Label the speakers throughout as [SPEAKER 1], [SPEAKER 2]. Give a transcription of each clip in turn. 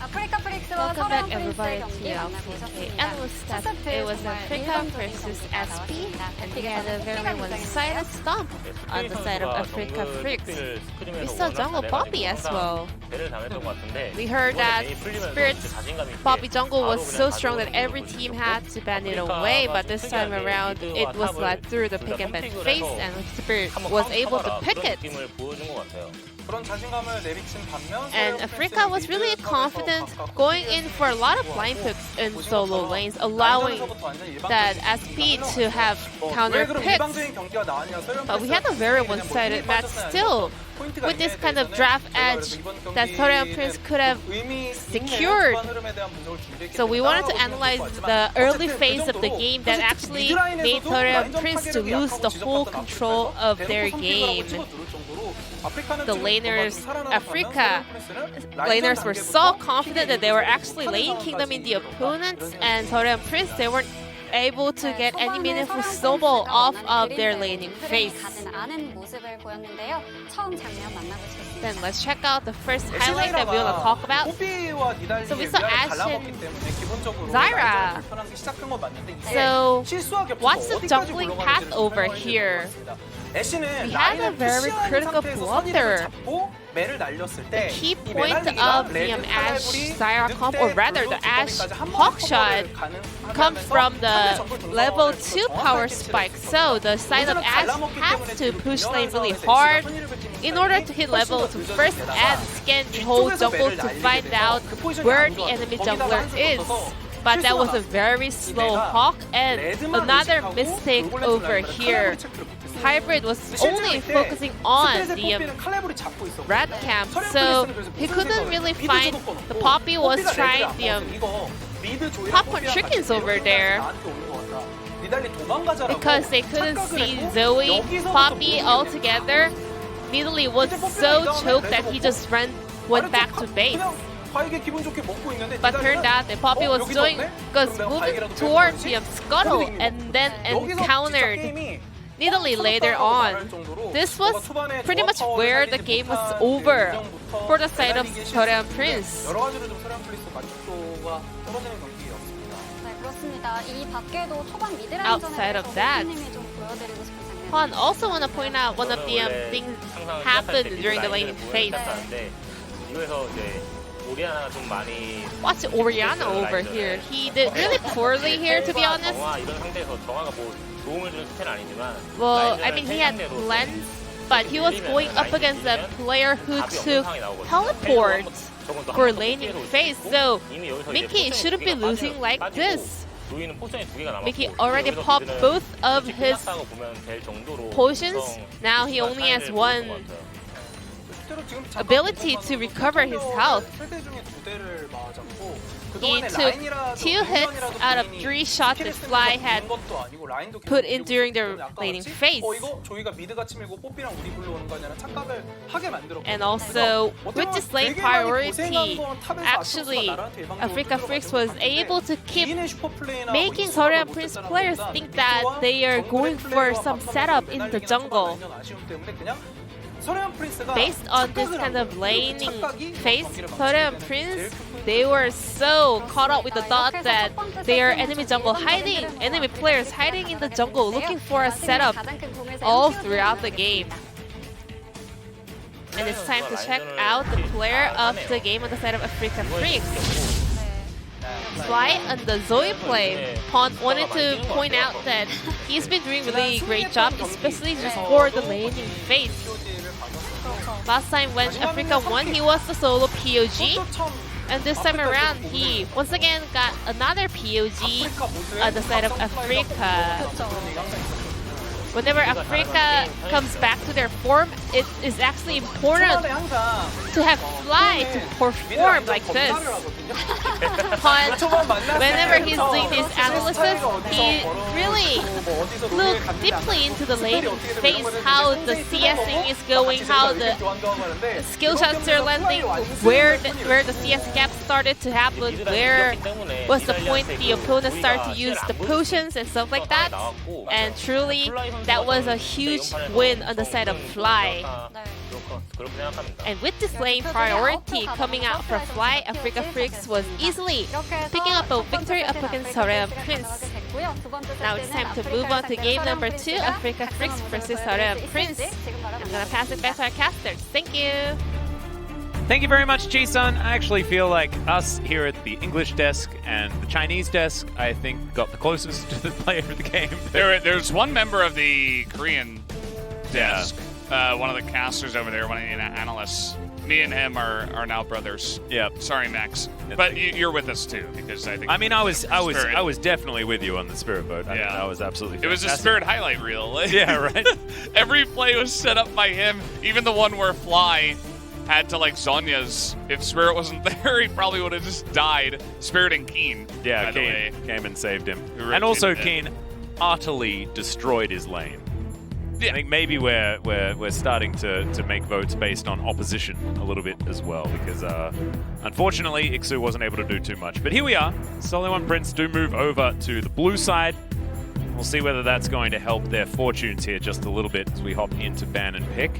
[SPEAKER 1] Welcome back everybody to LCK Analyst Test. It was Afreeca versus SP, and we had a very one-sided stomp on the side of Afreeca Freecs. We saw jungle Bobby as well. We heard that Spirit's Bobby jungle was so strong that every team had to ban it away, but this time around it was led through the pick and ban phase, and Spirit was able to pick it. And Afreeca was really confident going in for a lot of blind picks in solo lanes, allowing that SP to have counter picks. But we had a very one-sided match still, with this kind of draft edge that SeolHaeOne Prince could have secured. So we wanted to analyze the early phase of the game that actually made SeolHaeOne Prince to lose the whole control of their game. The laners, Afreeca laners were so confident that they were actually laying Kingdom in the opponents, and SeolHaeOne Prince, they weren't able to get any meaningful snowball off of their laning phase. Then let's check out the first highlight that we want to talk about. So we saw Ashe and Zyra. So what's the jungling path over here? We had a very critical blunder. The key point of the Ashe-Zyra comp, or rather the Ashe-Hawkshot, comes from the level 2 power spike. So the side of Ashe has to push lane really hard in order to hit level 2 first and scan the whole jungle to find out where the enemy jungler is. But that was a very slow Hawk, and another mistake over here. Hybrid was only focusing on the red camp, so he couldn't really find. The Poppy was trying the popcorn chickens over there because they couldn't see Zoe, Poppy all together. Nidalee was so choked that he just went back to base. But turned out that Poppy was moving towards the scuttle and then encountered Nidalee later on. This was pretty much where the game was over for the side of SeolHaeOne Prince. Outside of that, Juan also want to point out one of the things happened during the laning phase. Watch Orianna over here. He did really poorly here, to be honest. Well, I mean, he had lens, but he was going up against a player who took teleport for laning phase. So Mickey shouldn't be losing like this. Mickey already popped both of his potions. Now he only has one ability to recover his health. He took 2 hits out of 3 shots that Fly had put in during the laning phase. And also, with this lane priority, actually, Afreeca Freecs was able to keep making SeolHaeOne Prince players think that they are going for some setup in the jungle. Based on this kind of laning phase, SeolHaeOne Prince, they were so caught up with the thought that they are enemy players hiding in the jungle looking for a setup all throughout the game. And it's time to check out the player of the game on the side of Afreeca Freecs. Fly on the Zoe play, Pon wanted to point out that he's been doing a really great job, especially just for the laning phase. Last time when Afreeca won, he was the solo POG. And this time around, he once again got another POG on the side of Afreeca. Whenever Afreeca comes back to their form, it is actually important to have Fly to perform like this. Whenever he's doing his analysis, he really looks deeply into the laning phase, how the CSing is going, how the skill shots are landing, where the CS gap started to happen, where was the point the opponent started to use the potions and stuff like that. And truly, that was a huge win on the side of Fly. And with this lane, priority coming out for Fly, Afreeca Freecs was easily picking up a victory up against SeolHaeOne Prince. Now it's time to move on to game number 2, Afreeca Freecs versus SeolHaeOne Prince. I'm gonna pass it back to our casters. Thank you.
[SPEAKER 2] Thank you very much, Ji-sun. I actually feel like us here at the English desk and the Chinese desk, I think, got the closest to the player of the game.
[SPEAKER 3] There's one member of the Korean desk, one of the casters over there, one of the analysts. Me and him are now brothers.
[SPEAKER 2] Yep.
[SPEAKER 3] Sorry, Max, but you're with us too, because I think.
[SPEAKER 2] I mean, I was definitely with you on the Spirit boat. I mean, that was absolutely fantastic.
[SPEAKER 3] It was a Spirit highlight reel.
[SPEAKER 2] Yeah, right.
[SPEAKER 3] Every play was set up by him. Even the one where Fly had to like Zonya's. If Spirit wasn't there, he probably would have just died. Spirit and Keen.
[SPEAKER 2] Yeah, Keen came and saved him. And also Keen utterly destroyed his lane. Yeah. I think maybe we're starting to make votes based on opposition a little bit as well, because unfortunately Ixu wasn't able to do too much. But here we are. SeolHaeOne Prince do move over to the blue side. We'll see whether that's going to help their fortunes here just a little bit as we hop into ban and pick.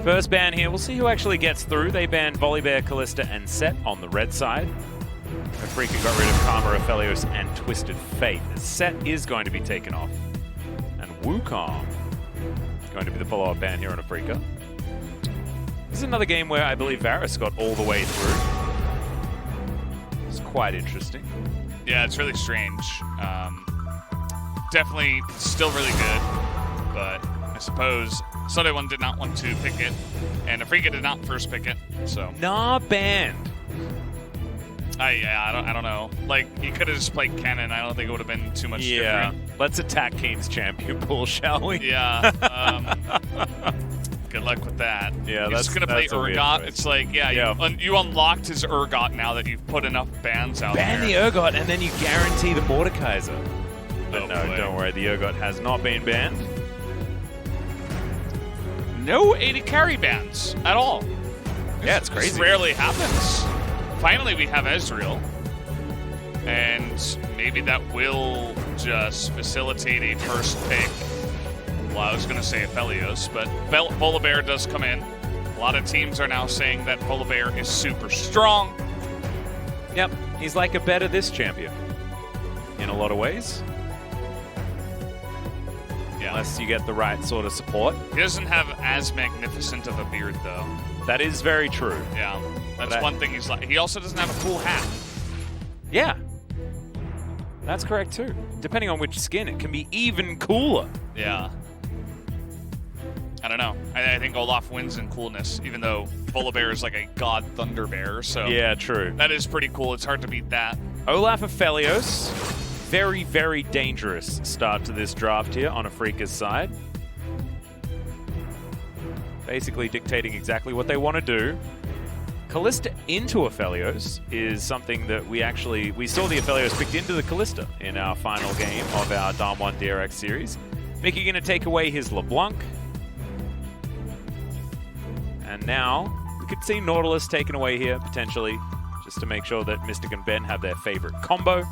[SPEAKER 2] First ban here, we'll see who actually gets through. They banned Volibear, Kalista, and Set on the red side. Afreeca got rid of Karma, Aphelios, and Twisted Fate. Set is going to be taken off. And Wukong is going to be the follow-up ban here on Afreeca. This is another game where I believe Varus got all the way through. It's quite interesting.
[SPEAKER 3] Yeah, it's really strange. Definitely still really good, but I suppose SeolHaeOne did not want to pick it, and Afreeca did not first pick it, so.
[SPEAKER 2] Nah, banned.
[SPEAKER 3] I don't know. Like, he could have just played Kennen. I don't think it would have been too much different.
[SPEAKER 2] Let's attack Keen's champion pool, shall we?
[SPEAKER 3] Yeah. Good luck with that.
[SPEAKER 2] Yeah,
[SPEAKER 3] You're just going to play Urgot. It's like, you unlocked his Urgot now that you've put enough bans out there.
[SPEAKER 2] Ban the Urgot, and then you guarantee the Mordekaiser. But no,
[SPEAKER 3] boy.
[SPEAKER 2] don't worry. The Urgot has not been banned.
[SPEAKER 3] No AD carry bans at all.
[SPEAKER 2] Yeah, it's crazy.
[SPEAKER 3] This rarely happens. Finally, we have Ezreal. And maybe that will just facilitate a first pick. Well, I was going to say Aphelios, but Volibear does come in. A lot of teams are now saying that Volibear is super strong.
[SPEAKER 2] Yep, he's like a better this champion in a lot of ways. Yeah. Unless you get the right sort of support.
[SPEAKER 3] He doesn't have as magnificent of a beard, though.
[SPEAKER 2] That is very true.
[SPEAKER 3] Yeah, that's one thing he's like. He also doesn't have a cool hat.
[SPEAKER 2] Yeah, that's correct too. Depending on which skin, it can be even cooler.
[SPEAKER 3] Yeah. I don't know. I think Olaf wins in coolness, even though Volibear is like a god thunder bear. So
[SPEAKER 2] yeah, true.
[SPEAKER 3] That is pretty cool. It's hard to beat that.
[SPEAKER 2] Olaf Aphelios, very, very dangerous start to this draft here on Afreeca's side. Basically dictating exactly what they want to do. Kalista into Aphelios is something that we saw the Aphelios picked into the Kalista in our final game of our Dam 1 DRX series. Mickey going to take away his LeBlanc. And now we could see Nautilus taken away here, potentially, just to make sure that Mystic and Ben have their favorite combo.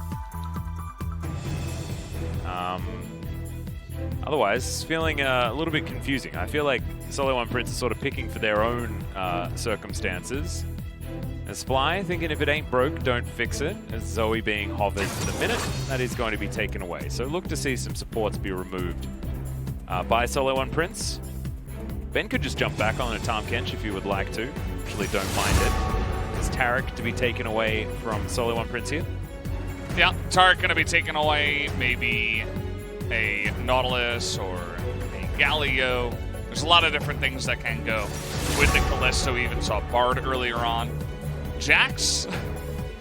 [SPEAKER 2] Otherwise, feeling a little bit confusing. I feel like SeolHaeOne Prince is sort of picking for their own circumstances. As Fly, thinking if it ain't broke, don't fix it. As Zoe being hovered for the minute, that is going to be taken away. So look to see some supports be removed by SeolHaeOne Prince. Ben could just jump back on a Tahm Kench if he would like to. Actually don't mind it. Is Taric to be taken away from SeolHaeOne Prince here?
[SPEAKER 3] Yeah, Taric going to be taken away. Maybe a Nautilus or a Galio. There's a lot of different things that can go with the Kalista. We even saw Bard earlier on. Jax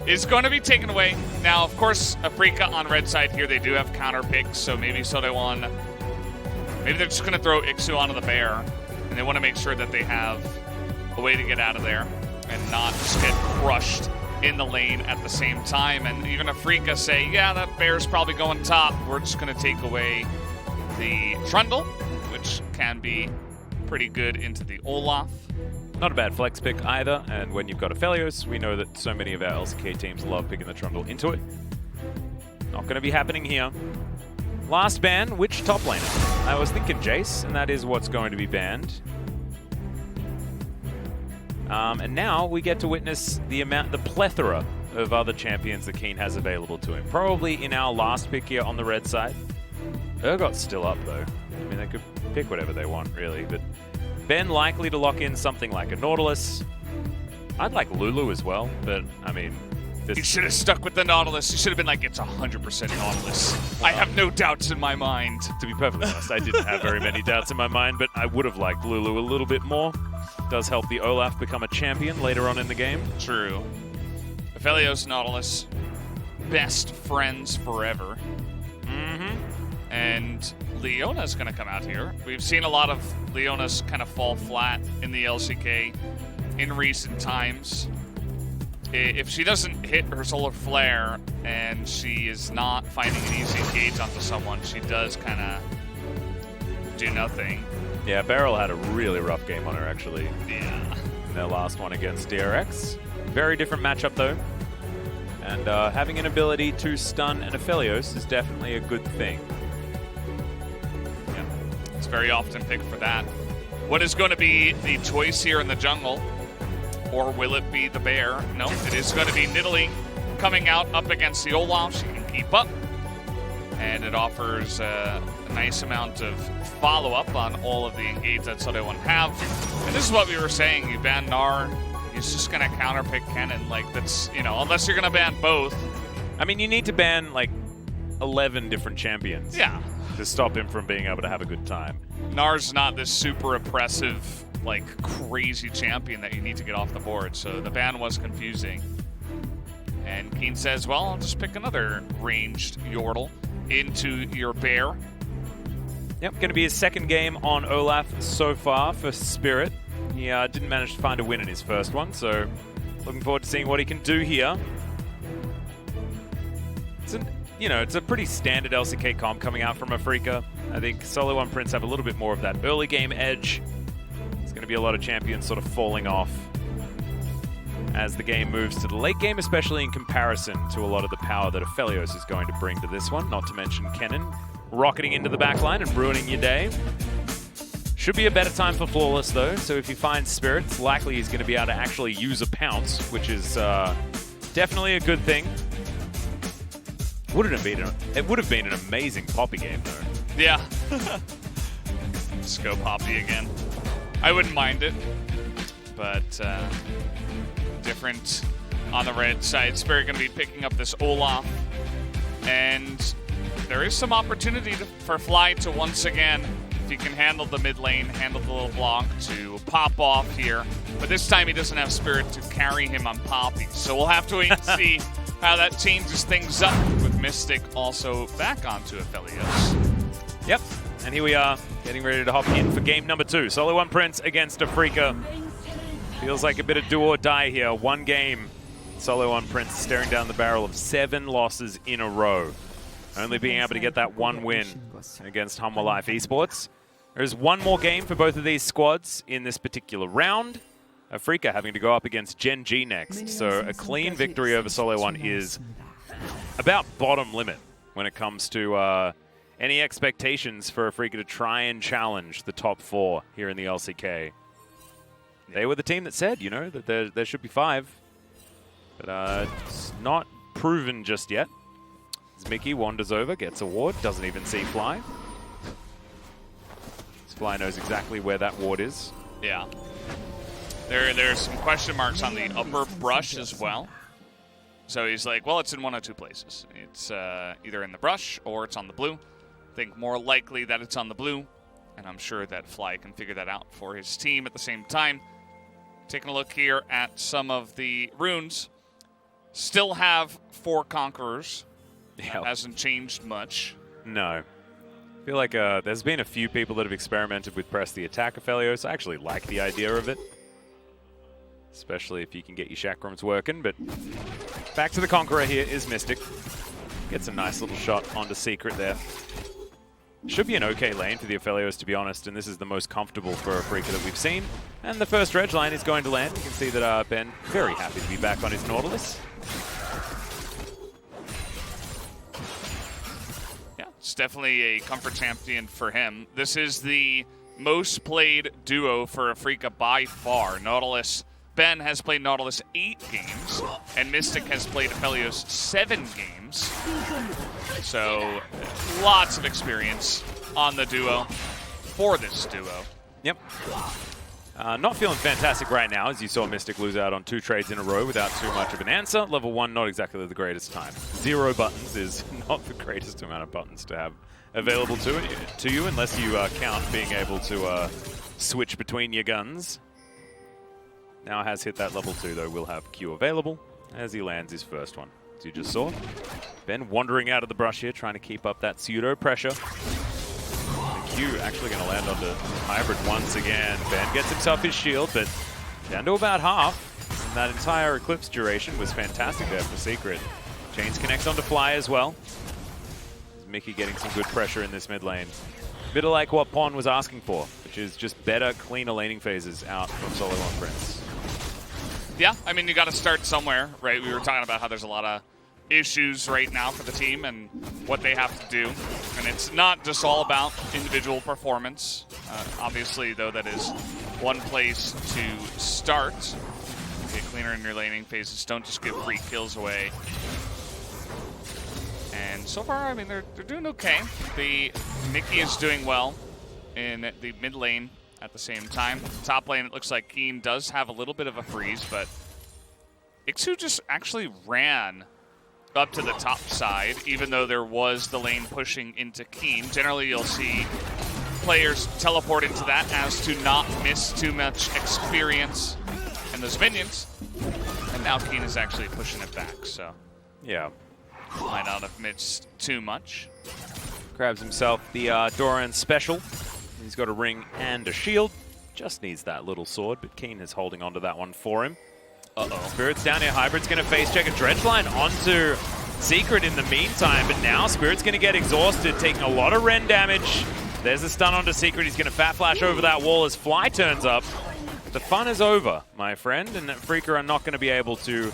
[SPEAKER 3] is going to be taken away. Now, of course, Afreeca on red side here, they do have counter picks, so maybe SeolHaeOne, maybe they're just going to throw Ixu onto the bear, and they want to make sure that they have a way to get out of there and not just get crushed in the lane at the same time. And even Afreeca say, yeah, that bear's probably going top. We're just going to take away the Trundle, which can be pretty good into the Olaf.
[SPEAKER 2] Not a bad flex pick either, and when you've got Aphelios, we know that so many of our LCK teams love picking the Trundle into it. Not going to be happening here. Last ban, which top laner? I was thinking Jace, and that is what's going to be banned. And now we get to witness the plethora of other champions that Keen has available to him. Probably in our last pick here on the red side. Urgot's still up though. I mean, they could pick whatever they want really, but Ben likely to lock in something like a Nautilus. I'd like Lulu as well, but I mean,
[SPEAKER 3] you should have stuck with the Nautilus. You should have been like, it's 100% Nautilus. I have no doubts in my mind.
[SPEAKER 2] To be perfectly honest, I didn't have very many doubts in my mind, but I would have liked Lulu a little bit more. Does help the Olaf become a champion later on in the game.
[SPEAKER 3] True. Aphelios, Nautilus, best friends forever. And Leona's going to come out here. We've seen a lot of Leona's kind of fall flat in the LCK in recent times. If she doesn't hit her solar flare and she is not finding an easy engage onto someone, she does kind of do nothing.
[SPEAKER 2] Yeah, Beryl had a really rough game on her, actually.
[SPEAKER 3] Yeah.
[SPEAKER 2] In their last one against DRX. Very different matchup, though. And having an ability to stun an Aphelios is definitely a good thing.
[SPEAKER 3] Yeah, it's very often picked for that. What is going to be the choice here in the jungle? Or will it be the bear? No, it is going to be Nidalee coming out up against the Olaf. She can keep up. And it offers a nice amount of follow-up on all of the engage that SeolHaeOne have. And this is what we were saying. You ban Gnar, he's just going to counterpick Kennen. Like, that's, you know, unless you're going to ban both.
[SPEAKER 2] I mean, you need to ban, like, 11 different champions.
[SPEAKER 3] Yeah.
[SPEAKER 2] To stop him from being able to have a good time.
[SPEAKER 3] Gnar's not this super oppressive, like, crazy champion that you need to get off the board. So the ban was confusing. And Keen says, well, I'll just pick another ranged Yordle into your bear.
[SPEAKER 2] Yep, going to be his second game on Olaf so far for Spirit. He didn't manage to find a win in his first one, so looking forward to seeing what he can do here. It's a pretty standard LCK comp coming out from Afreeca. I think SeolHaeOne Prince have a little bit more of that early game edge. There's going to be a lot of champions sort of falling off as the game moves to the late game, especially in comparison to a lot of the power that Aphelios is going to bring to this one, not to mention Kennen rocketing into the backline and ruining your day. Should be a better time for Flawless, though, so if you find Spirit, it's likely he's going to be able to actually use a pounce, which is definitely a good thing. It would have been an amazing Poppy game, though.
[SPEAKER 3] Yeah. Let's go Poppy again. I wouldn't mind it, but different on the red side. Spirit going to be picking up this Olaf, and there is some opportunity for Fly to once again, if he can handle the mid lane, handle the little block, to pop off here. But this time he doesn't have Spirit to carry him on Poppy, so we'll have to wait and see how that changes things up with Mystic also back onto Aphelios.
[SPEAKER 2] Yep, and here we are, getting ready to hop in for game number 2. SeolHaeOne Prince against Afreeca. Feels like a bit of do or die here. One game, SeolHaeOne Prince staring down the barrel of 7 losses in a row. Only being able to get that one win against Humble Life Esports. There's one more game for both of these squads in this particular round. Afreeca having to go up against Gen G next. So a clean victory over SeolHaeOne is about bottom limit when it comes to any expectations for Afreeca to try and challenge the top 4 here in the LCK. They were the team that said, that there should be 5. But it's not proven just yet. As Mickey wanders over, gets a ward, doesn't even see Fly. Fly knows exactly where that ward is.
[SPEAKER 3] Yeah. There's some question marks on the upper brush as well. So he's like, well, it's in one of 2 places. It's either in the brush or it's on the blue. I think more likely that it's on the blue. And I'm sure that Fly can figure that out for his team at the same time. Taking a look here at some of the runes. Still have 4 Conquerors. That hasn't changed much.
[SPEAKER 2] No. I feel like there's been a few people that have experimented with Press the Attack Aphelios. I actually like the idea of it. Especially if you can get your chakrams working. But back to the Conqueror here is Mystic. Gets a nice little shot onto Secret there. Should be an okay lane for the Aphelios, to be honest, and this is the most comfortable for Afreeca that we've seen. And the first Reg line is going to land. You can see that Ben very happy to be back on his Nautilus.
[SPEAKER 3] Yeah, it's definitely a comfort champion for him. This is the most played duo for Afreeca by far. Nautilus Ben has played Nautilus 8 games, and Mystic has played Aphelios 7 games. So lots of experience on the duo for this duo.
[SPEAKER 2] Yep. Not feeling fantastic right now, as you saw Mystic lose out on 2 trades in a row without too much of an answer. Level 1, not exactly the greatest time. 0 buttons is not the greatest amount of buttons to have available to you, unless you count being able to switch between your guns. Now has hit that level 2, though. Will have Q available as he lands his first one. As you just saw, Ben wandering out of the brush here, trying to keep up that pseudo pressure. The Q actually going to land onto Hybrid once again. Ben gets himself his shield, but down to about half. And that entire Eclipse duration was fantastic there for Secret. Chains connects onto Fly as well. Mickey getting some good pressure in this mid lane. Bit of like what Pon was asking for, which is just better, cleaner laning phases out from SeolHaeOne Prince.
[SPEAKER 3] Yeah, I mean, you got to start somewhere, right? We were talking about how there's a lot of issues right now for the team and what they have to do. And it's not just all about individual performance. Obviously, though, that is one place to start. Get cleaner in your laning phases. Don't just give free kills away. And so far, I mean, they're doing okay. The Mickey is doing well in the mid lane at the same time. Top lane, it looks like Keen does have a little bit of a freeze, but Ixu just actually ran up to the top side, even though there was the lane pushing into Keen. Generally, you'll see players teleport into that as to not miss too much experience and those minions. And now Keen is actually pushing it back, so
[SPEAKER 2] yeah.
[SPEAKER 3] Might not have missed too much.
[SPEAKER 2] Grabs himself the Doran special. He's got a ring and a shield. Just needs that little sword, but Keen is holding onto that one for him. Uh-oh. Spirit's down here. Hybrid's going to face check a dredge line onto Secret in the meantime, but now Spirit's going to get exhausted, taking a lot of Ren damage. There's a stun onto Secret. He's going to fat flash over that wall as Fly turns up. The fun is over, my friend, and Afreeca are not going to be able to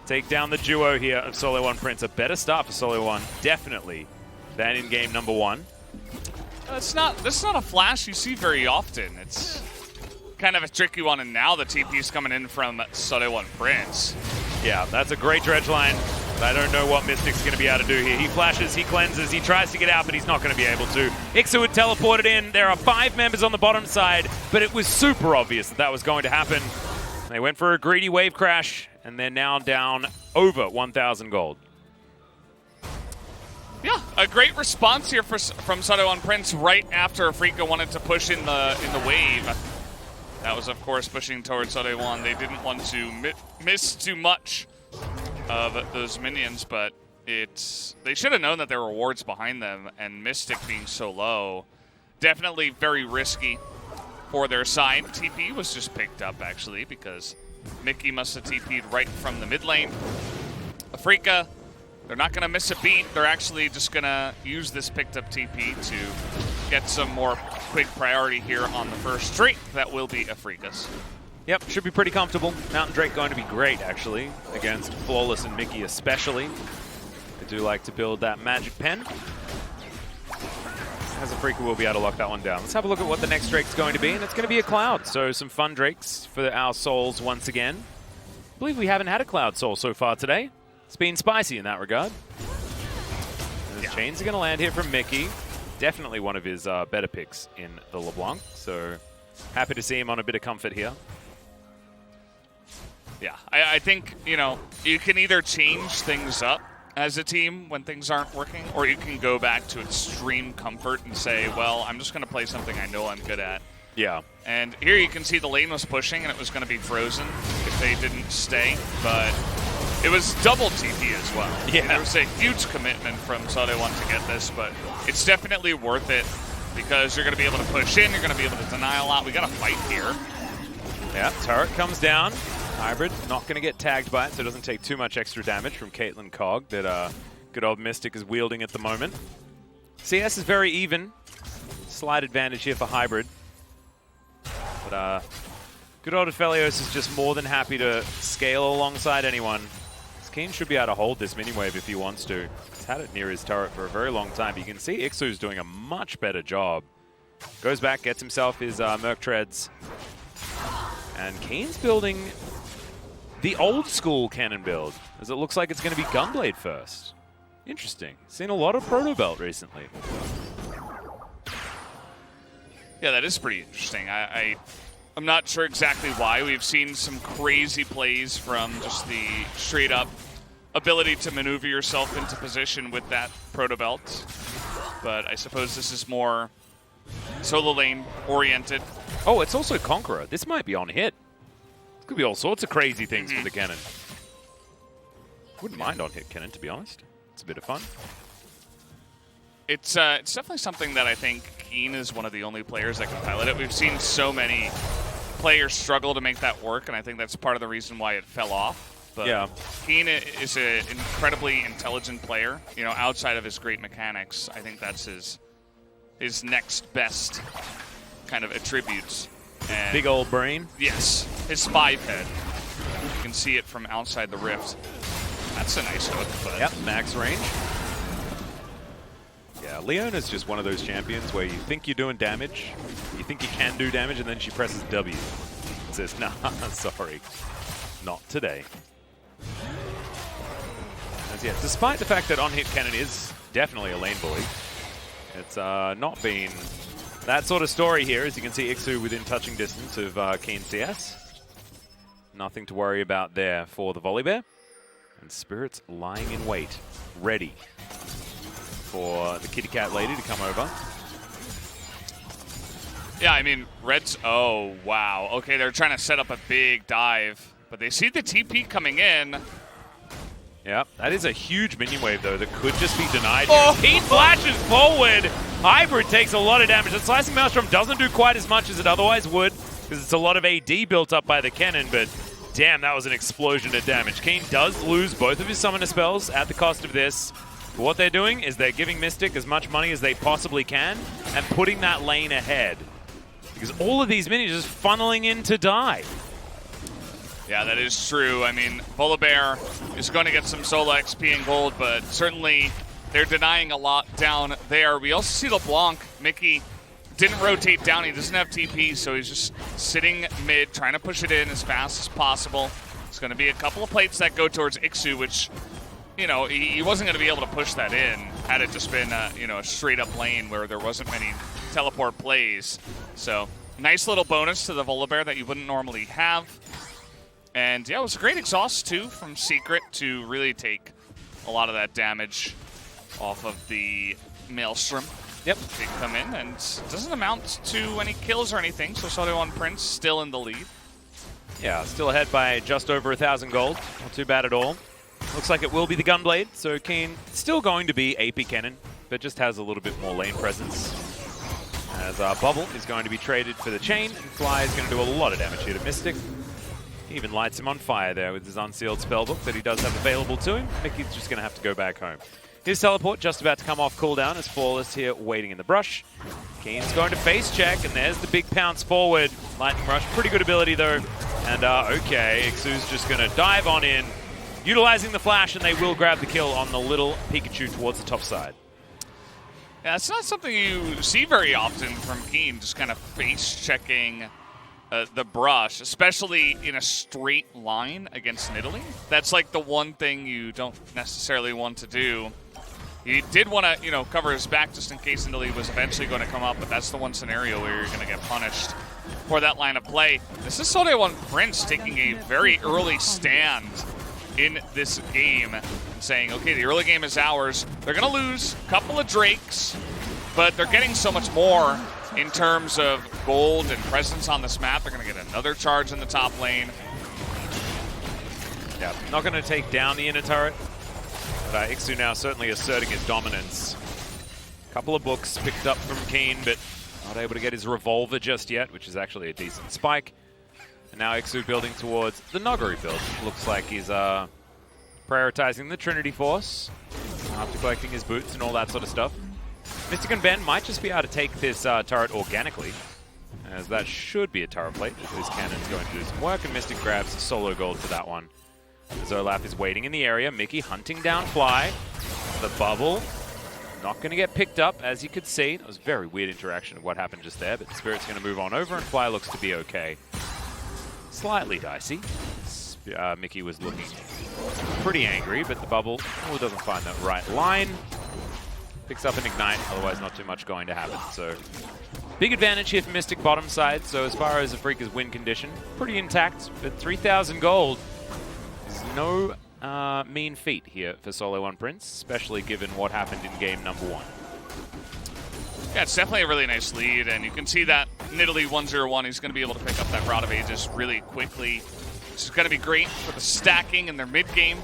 [SPEAKER 2] take down the duo here of SeolHaeOne Prince. A better start for SeolHaeOne, definitely, than in game number 1.
[SPEAKER 3] This is not a flash you see very often. It's kind of a tricky one, and now the TP is coming in from SeolHaeOne Prince.
[SPEAKER 2] Yeah, that's a great dredge line. I don't know what Mystic's going to be able to do here. He flashes, he cleanses, he tries to get out, but he's not going to be able to. Ixu had teleported in. There are 5 members on the bottom side, but it was super obvious that that was going to happen. They went for a greedy wave crash, and they're now down over 1,000 gold.
[SPEAKER 3] Yeah, a great response here from SeolHaeOne Prince right after Afreeca wanted to push in the wave. That was, of course, pushing towards SeolHaeOne. They didn't want to miss too much of those minions, but they should have known that there were wards behind them, and Mystic being so low, definitely very risky for their side. TP was just picked up, actually, because Mickey must have TP'd right from the mid lane. Afreeca, they're not going to miss a beat. They're actually just going to use this picked up TP to get some more quick priority here on the first streak. That will be Afreeca's.
[SPEAKER 2] Yep, should be pretty comfortable. Mountain Drake going to be great, actually, against Flawless and Mickey especially. They do like to build that magic pen. As Afreeca will be able to lock that one down. Let's have a look at what the next Drake's going to be, and it's going to be a Cloud. So some fun Drakes for our souls once again. I believe we haven't had a Cloud Soul so far today. It's been spicy in that regard. The chains are going to land here from Mickey. Definitely one of his better picks in the LeBlanc, so happy to see him on a bit of comfort here.
[SPEAKER 3] Yeah, I think, you know, you can either change things up as a team when things aren't working, or you can go back to extreme comfort and say, well, I'm just going to play something I know I'm good at.
[SPEAKER 2] Yeah.
[SPEAKER 3] And here you can see the lane was pushing and it was going to be frozen if they didn't stay, but it was double TP as well.
[SPEAKER 2] Yeah.
[SPEAKER 3] There was a huge commitment from SeolHaeOne to get this, but it's definitely worth it because you're going to be able to push in, you're going to be able to deny a lot. We got a fight here.
[SPEAKER 2] Yeah, turret comes down. Hybrid not going to get tagged by it, so it doesn't take too much extra damage from Caitlyn Cog that good old Mystic is wielding at the moment. CS is very even. Slight advantage here for Hybrid. But good old Aphelios is just more than happy to scale alongside anyone. Keen should be able to hold this mini-wave if he wants to. He's had it near his turret for a very long time. But you can see Ixu's doing a much better job. Goes back, gets himself his Merc Treads. And Keen's building the old school cannon build, as it looks like it's going to be Gunblade first. Interesting. Seen a lot of Proto Belt recently.
[SPEAKER 3] Yeah, that is pretty interesting. I'm not sure exactly why. We've seen some crazy plays from just the straight-up ability to maneuver yourself into position with that Proto Belt. But I suppose this is more solo lane oriented.
[SPEAKER 2] Oh, it's also Conqueror. This might be on hit. It could be all sorts of crazy things for the cannon. Wouldn't mind on hit cannon, to be honest. It's a bit of fun.
[SPEAKER 3] It's definitely something that I think Keen is one of the only players that can pilot it. We've seen so many players struggle to make that work, and I think that's part of the reason why it fell off. But yeah, Keen is an incredibly intelligent player. You know, outside of his great mechanics, I think that's his next best kind of attributes. And
[SPEAKER 2] big old brain.
[SPEAKER 3] Yes, his 5 head. You can see it from outside the rift. That's a nice hook. But
[SPEAKER 2] yep, max range. Yeah, Leona's just one of those champions where you think you're doing damage, you think you can do damage, and then she presses W. And says, nah, sorry, not today. As yet, despite the fact that on-hit cannon is definitely a lane bully, it's not been that sort of story here. As you can see, Ixu within touching distance of Keen CS. Nothing to worry about there for the Volibear. And Spirit's lying in wait, ready for the kitty cat lady to come over.
[SPEAKER 3] Yeah, I mean, Red's... Oh, wow. Okay, they're trying to set up a big dive, but they see the TP coming in.
[SPEAKER 2] Yeah, that is a huge minion wave, though, that could just be denied. Oh. He flashes forward. Hybrid takes a lot of damage. The Slicing Maelstrom doesn't do quite as much as it otherwise would, because it's a lot of AD built up by the cannon, but damn, that was an explosion of damage. Keen does lose both of his summoner spells at the cost of this. But what they're doing is they're giving Mystic as much money as they possibly can and putting that lane ahead. Because all of these minions are just funneling in to die.
[SPEAKER 3] Yeah, that is true. I mean, Volibear is going to get some solo XP and gold, but certainly they're denying a lot down there. We also see LeBlanc. Mickey didn't rotate down. He doesn't have TP, so he's just sitting mid, trying to push it in as fast as possible. It's going to be a couple of plates that go towards Ixu, which, you know, he wasn't going to be able to push that in had it just been, you know, a straight-up lane where there wasn't many teleport plays. So, nice little bonus to the Volibear that you wouldn't normally have. And yeah, it was a great exhaust too from Secret to really take a lot of that damage off of the Maelstrom.
[SPEAKER 2] Yep.
[SPEAKER 3] They come in and it doesn't amount to any kills or anything, so SeolHaeOne Prince still in the lead.
[SPEAKER 2] Yeah, still ahead by just over 1,000 gold. Not too bad at all. Looks like it will be the Gunblade, so Keen still going to be AP Cannon, but just has a little bit more lane presence. As Bubble is going to be traded for the Chain, and Fly is going to do a lot of damage here to Mystic. He even lights him on fire there with his unsealed spellbook that he does have available to him. Mickey's just going to have to go back home. His teleport just about to come off cooldown as Flawless here waiting in the brush. Keen's going to face check, and there's the big pounce forward. Lightning Rush, pretty good ability though. And okay, Ixu's just going to dive on in, utilizing the flash, and they will grab the kill on the little Pikachu towards the top side.
[SPEAKER 3] Yeah, it's not something you see very often from Keen, just kind of face checking the brush, especially in a straight line against Nidalee. That's like the one thing you don't necessarily want to do. He did want to, you know, cover his back just in case Nidalee was eventually going to come up, but that's the one scenario where you're going to get punished for that line of play. This is SeolHaeOne Prince taking a very early stand in this game and saying, okay, the early game is ours. They're going to lose a couple of Drakes, but they're getting so much more in terms of gold and presence on this map. They're going to get another charge in the top lane.
[SPEAKER 2] Yeah, not going to take down the inner turret, but Ixu now certainly asserting his dominance. A couple of books picked up from Keen, but not able to get his revolver just yet, which is actually a decent spike. And now Ixu building towards the Noggery build. Looks like he's prioritizing the Trinity Force after collecting his boots and all that sort of stuff. Mystic and Ben might just be able to take this turret organically, as that should be a turret plate. This cannon's going to do some work, and Mystic grabs a solo gold for that one. Zolaf is waiting in the area. Mickey hunting down Fly. The bubble not going to get picked up, as you could see. That was a very weird interaction of what happened just there, but Spirit's going to move on over, and Fly looks to be okay. Slightly dicey. Mickey was looking pretty angry, but the bubble doesn't find that right line. Picks up an ignite, otherwise not too much going to happen. So big advantage here for Mystic bottom side. So as far as Afreeca's win condition, pretty intact, but 3,000 gold is no mean feat here for SeolHaeOne Prince, especially given what happened in game number 1.
[SPEAKER 3] Yeah, it's definitely a really nice lead, and you can see that Nidalee 1-0-1, he's going to be able to pick up that Rod of Ages really quickly. This is going to be great for the stacking in their mid game.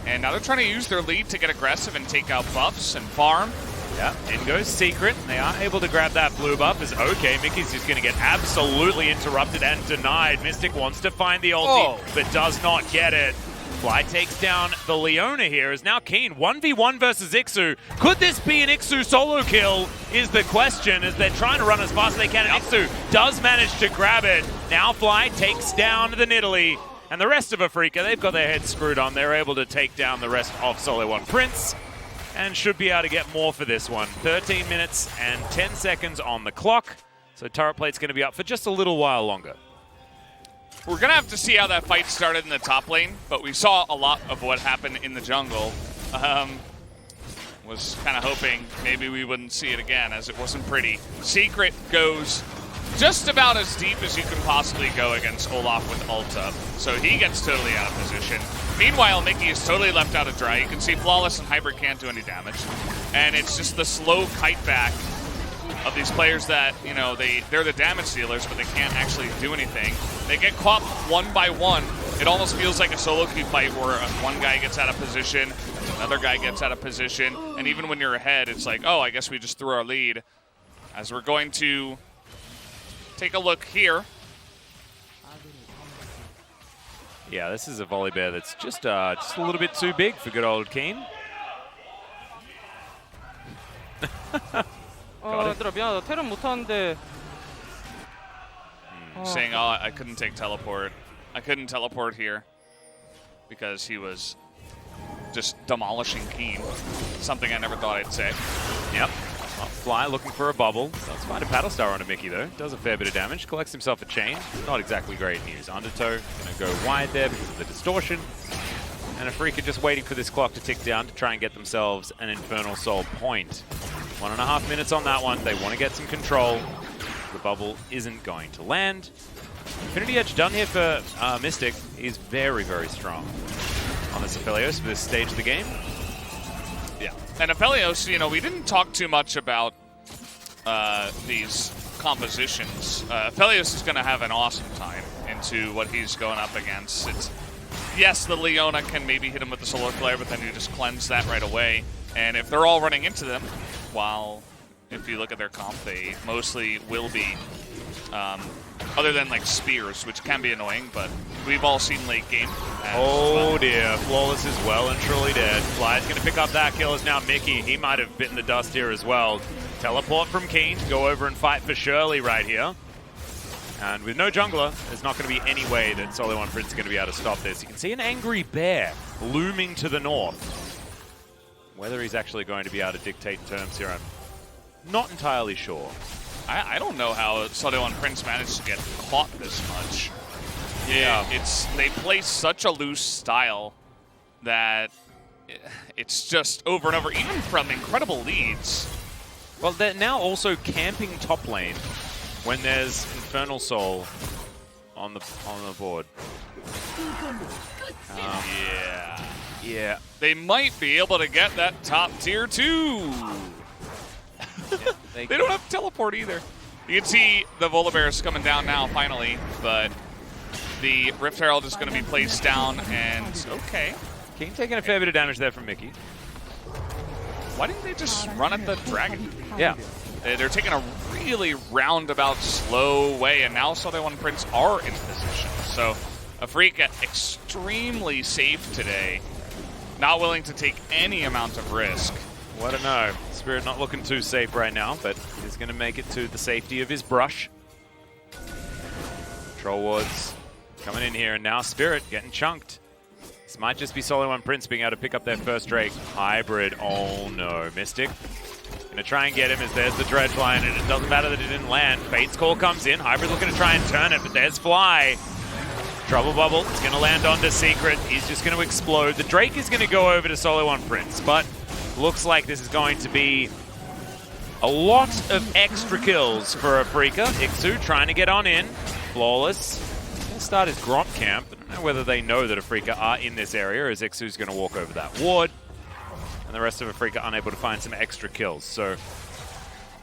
[SPEAKER 3] And now they're trying to use their lead to get aggressive and take out buffs and farm.
[SPEAKER 2] Yeah, in goes Secret. They are able to grab that blue buff. As okay, Mickey's just going to get absolutely interrupted and denied. Mystic wants to find the ulti, but does not get it. Fly takes down the Leona here. Is now Keen 1v1 versus Ixu. Could this be an Ixu solo kill is the question, as they're trying to run as fast as they can. And Ixu does manage to grab it. Now Fly takes down the Nidalee. And the rest of Afreeca, they've got their heads screwed on. They're able to take down the rest of SeolHaeOne Prince and should be able to get more for this one. 13 minutes and 10 seconds on the clock. So Turret Plate's going to be up for just a little while longer.
[SPEAKER 3] We're going to have to see how that fight started in the top lane, but we saw a lot of what happened in the jungle. Was kind of hoping maybe we wouldn't see it again, as it wasn't pretty. Secret goes just about as deep as you can possibly go against Olaf with ult up. So he gets totally out of position. Meanwhile, Mickey is totally left out of dry. You can see Flawless and Hybrid can't do any damage. And it's just the slow kite back of these players that, you know, they're the damage dealers, but they can't actually do anything. They get caught one by one. It almost feels like a solo queue fight where one guy gets out of position, another guy gets out of position, and even when you're ahead, it's like, oh, I guess we just threw our lead. As we're going to take a look here.
[SPEAKER 2] Yeah, this is a volley bear that's just a little bit too big for good old Keen.
[SPEAKER 4] 얘들아 미안하다. 테란 못하는데.
[SPEAKER 3] Saying, oh, I couldn't take teleport. I couldn't teleport here because he was just demolishing Keen. Something I never thought I'd say.
[SPEAKER 2] Yep. Well, Fly looking for a bubble. Does find a Battle Star on a Mickey though. Does a fair bit of damage. Collects himself a chain. Not exactly great news. Undertow going to go wide there because of the distortion. And Afreeca just waiting for this clock to tick down to try and get themselves an Infernal Soul point. 1.5 minutes on that one. They want to get some control. The bubble isn't going to land. Infinity Edge done here for Mystic. He's very, very strong on this Aphelios for this stage of the game.
[SPEAKER 3] Yeah, and Aphelios, you know, we didn't talk too much about these compositions. Aphelios is going to have an awesome time into what he's going up against. It's, yes, the Leona can maybe hit him with the Solar Flare, but then you just cleanse that right away. And if they're all running into them, while if you look at their comp, they mostly will be, other than like spears, which can be annoying, but we've all seen late game.
[SPEAKER 2] Oh dear, Flawless is well and truly dead. Fly's going to pick up that kill as now Mickey. He might have bitten the dust here as well. Teleport from Keen to go over and fight for Shirley right here. And with no jungler, there's not going to be any way that SeolHaeOne Prince is going to be able to stop this. You can see an angry bear looming to the north. Whether he's actually going to be able to dictate terms here, I'm not entirely sure.
[SPEAKER 3] I don't know how SeolHaeOne Prince managed to get caught this much. Yeah, they play such a loose style that it's just over and over, even from incredible leads.
[SPEAKER 2] Well, they're now also camping top lane when there's Infernal Soul on the board. Yeah.
[SPEAKER 3] They might be able to get that top tier too.
[SPEAKER 2] Yeah,
[SPEAKER 3] they don't have teleport either. You can see the Volibear's coming down now, finally, but the Rift Herald is going to be placed down, and okay.
[SPEAKER 2] Keen taking a fair bit of damage there from Mickey.
[SPEAKER 3] Why didn't they just run at the dragon?
[SPEAKER 2] Yeah.
[SPEAKER 3] They're taking a really roundabout, slow way, and now SeolHaeOne Prince are in position. So Afreeca extremely safe today, not willing to take any amount of risk.
[SPEAKER 2] What a no. Spirit not looking too safe right now, but he's going to make it to the safety of his brush. Troll Wards coming in here, and now Spirit getting chunked. This might just be SeolHaeOne Prince being able to pick up their first Drake. Hybrid, oh no. Mystic going to try and get him as there's the Dredge line, and it doesn't matter that it didn't land. Fate's Call comes in. Hybrid looking to try and turn it, but there's Fly. Trouble Bubble is going to land onto Secret. He's just going to explode. The Drake is going to go over to SeolHaeOne Prince, but looks like this is going to be a lot of extra kills for Afreeca. Ixu trying to get on in. Flawless. He's going to start his Gromp camp. I don't know whether they know that Afreeca are in this area, as Ixu's going to walk over that ward. And the rest of Afreeca unable to find some extra kills. So,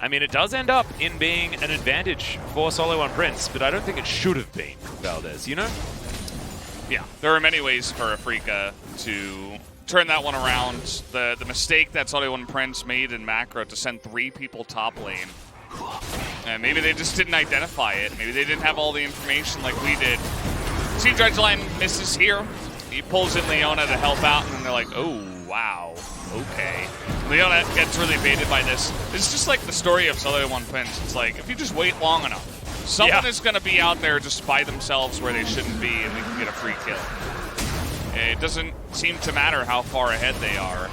[SPEAKER 2] I mean, it does end up in being an advantage for SeolHaeOne Prince, but I don't think it should have been, Valdez, you know?
[SPEAKER 3] Yeah, there are many ways for Afreeca to turn that one around. The mistake that SeolHaeOne Prince made in macro to send 3 people top lane. And maybe they just didn't identify it. Maybe they didn't have all the information like we did. See, Dredgeline misses here. He pulls in Leona to help out, and then they're like, oh, wow, okay. Leona gets really baited by this. It's just like the story of SeolHaeOne Prince. It's like, if you just wait long enough, someone is going to be out there just by themselves where they shouldn't be, and we can get a free kill. It doesn't seem to matter how far ahead they are.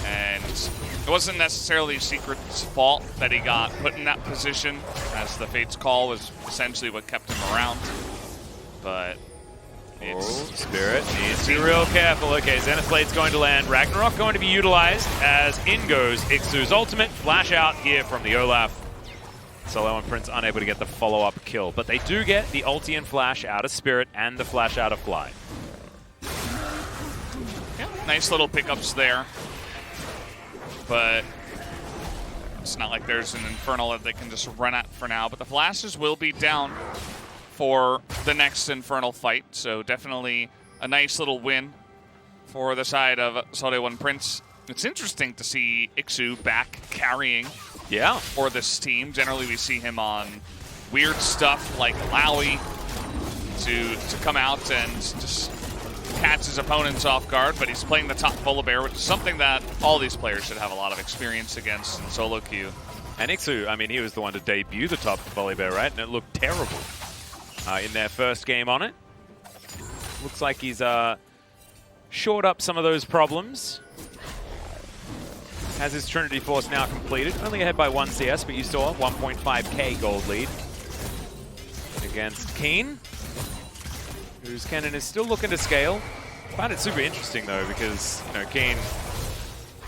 [SPEAKER 3] And it wasn't necessarily Secret's fault that he got put in that position, as the Fate's Call was essentially what kept him around. But it's...
[SPEAKER 2] Spirit needs to be real careful. Okay, Zenith Blade's going to land. Ragnarok going to be utilized as in goes Ixu's ultimate. Flash out here from the Olaf. SeolHaeOne Prince unable to get the follow-up kill, but they do get the ulti and flash out of Spirit and the flash out of Fly.
[SPEAKER 3] Yeah, nice little pickups there. But it's not like there's an Infernal that they can just run at for now. But the flashes will be down for the next Infernal fight, so definitely a nice little win for the side of SeolHaeOne Prince. It's interesting to see Ixu back carrying for this team. Generally, we see him on weird stuff like Lowy to come out and just catch his opponents off guard, but he's playing the top Volibear, which is something that all these players should have a lot of experience against in solo queue.
[SPEAKER 2] And Ixu, I mean, he was the one to debut the top Volibear, right? And it looked terrible in their first game on it. Looks like he's shored up some of those problems. Has his Trinity Force now completed. Only ahead by 1 CS, but you saw 1.5k gold lead against Keen, whose cannon is still looking to scale. I find it super interesting though, because you know Keen,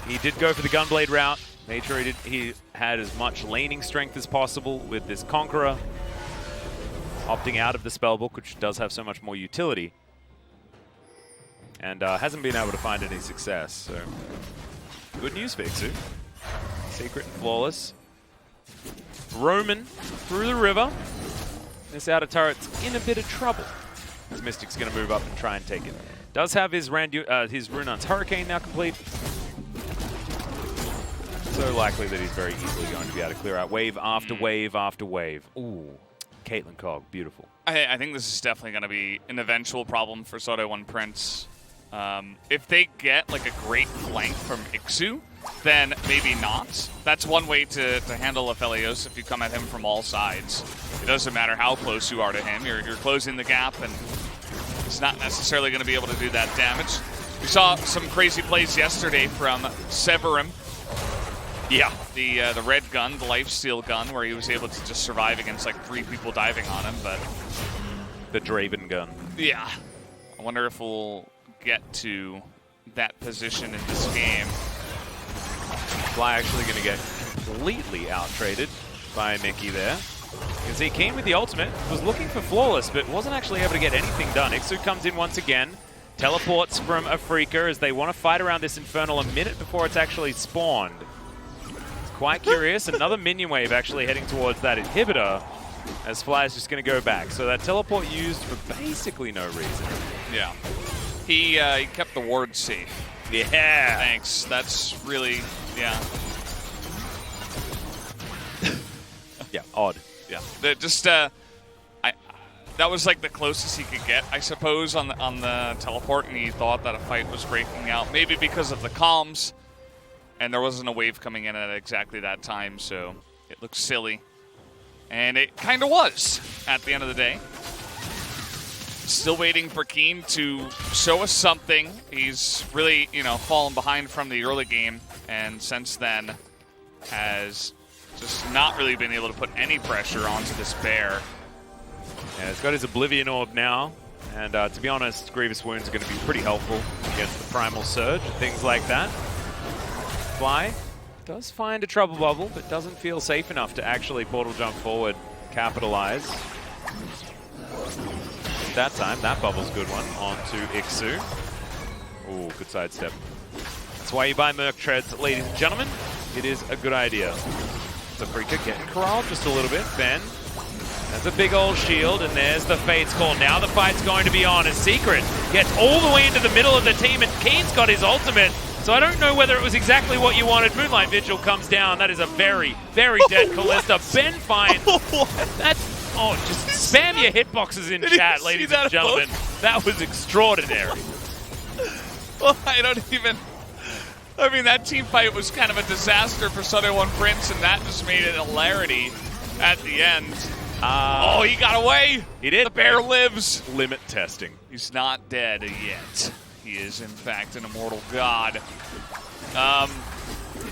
[SPEAKER 2] he did go for the Gunblade route. Made sure he had as much laning strength as possible with this Conqueror, opting out of the Spellbook, which does have so much more utility, and hasn't been able to find any success. So good news for Ixu. Secret and Flawless. Roman through the river. This outer turret's in a bit of trouble. This Mystic's going to move up and try and take it. Does have his Runan's Hurricane now complete. So likely that he's very easily going to be able to clear out wave after wave after wave. Ooh, Caitlyn Cog, beautiful.
[SPEAKER 3] I think this is definitely going to be an eventual problem for SeolHaeOne Prince. If they get like a great flank from Ixu, then maybe not. That's one way to handle Aphelios if you come at him from all sides. It doesn't matter how close you are to him. You're closing the gap, and he's not necessarily going to be able to do that damage. We saw some crazy plays yesterday from Severim. Yeah, the red gun, the lifesteal gun, where he was able to just survive against like 3 people diving on him, but...
[SPEAKER 2] The Draven gun.
[SPEAKER 3] Yeah. I wonder if we'll get to that position in this game.
[SPEAKER 2] Fly actually going to get completely out-traded by Mickey there. You can see Keen with the ultimate was looking for Flawless, but wasn't actually able to get anything done. Ixu comes in once again, teleports from Afreeca as they want to fight around this Infernal a minute before it's actually spawned. It's quite curious. Another minion wave actually heading towards that inhibitor, as Fly is just going to go back. So that teleport used for basically no reason.
[SPEAKER 3] Yeah. He kept the ward safe.
[SPEAKER 2] Yeah.
[SPEAKER 3] Thanks. That's really, yeah.
[SPEAKER 2] Yeah, odd.
[SPEAKER 3] Yeah. That was like the closest he could get, I suppose, on the teleport, and he thought that a fight was breaking out, maybe because of the comms, and there wasn't a wave coming in at exactly that time, so it looked silly. And it kind of was at the end of the day. Still waiting for Keen to show us something. He's really, fallen behind from the early game, and since then has just not really been able to put any pressure onto this bear.
[SPEAKER 2] Yeah, he's got his Oblivion Orb now. And to be honest, Grievous Wounds are going to be pretty helpful against the Primal Surge and things like that. Fly does find a trouble bubble, but doesn't feel safe enough to actually portal jump forward, capitalize. That time, that bubble's a good one onto Ixu. Ooh, good sidestep. That's why you buy Merc Treads, ladies and gentlemen. It is a good idea. So Afreeca getting corralled just a little bit. Ben, that's a big old shield, and there's the Fate's call. Now the fight's going to be on as Secret gets all the way into the middle of the team, and Keen's got his ultimate. So I don't know whether it was exactly what you wanted. Moonlight Vigil comes down. That is a very, very dead Callista. Ben finds... That's... Oh, just spam your hitboxes in chat, ladies and gentlemen. That was extraordinary.
[SPEAKER 3] Well, I don't even... I mean, that team fight was kind of a disaster for SeolHaeOne Prince, and that just made it hilarity at the end. Oh, he got away!
[SPEAKER 2] He did.
[SPEAKER 3] The bear lives.
[SPEAKER 2] Limit testing.
[SPEAKER 3] He's not dead yet. He is, in fact, an immortal god.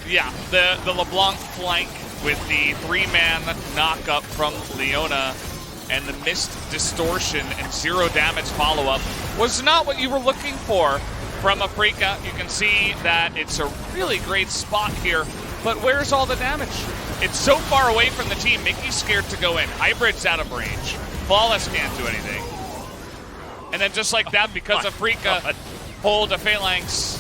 [SPEAKER 3] Yeah, the LeBlanc flank with the 3-man knock-up from Leona and the missed distortion and 0 damage follow-up was not what you were looking for from Afreeca. You can see that it's a really great spot here, but where's all the damage? It's so far away from the team. Mickey's scared to go in. Hybrid's out of range. Flawless can't do anything. And then just like that, because Afreeca hold a Phalanx,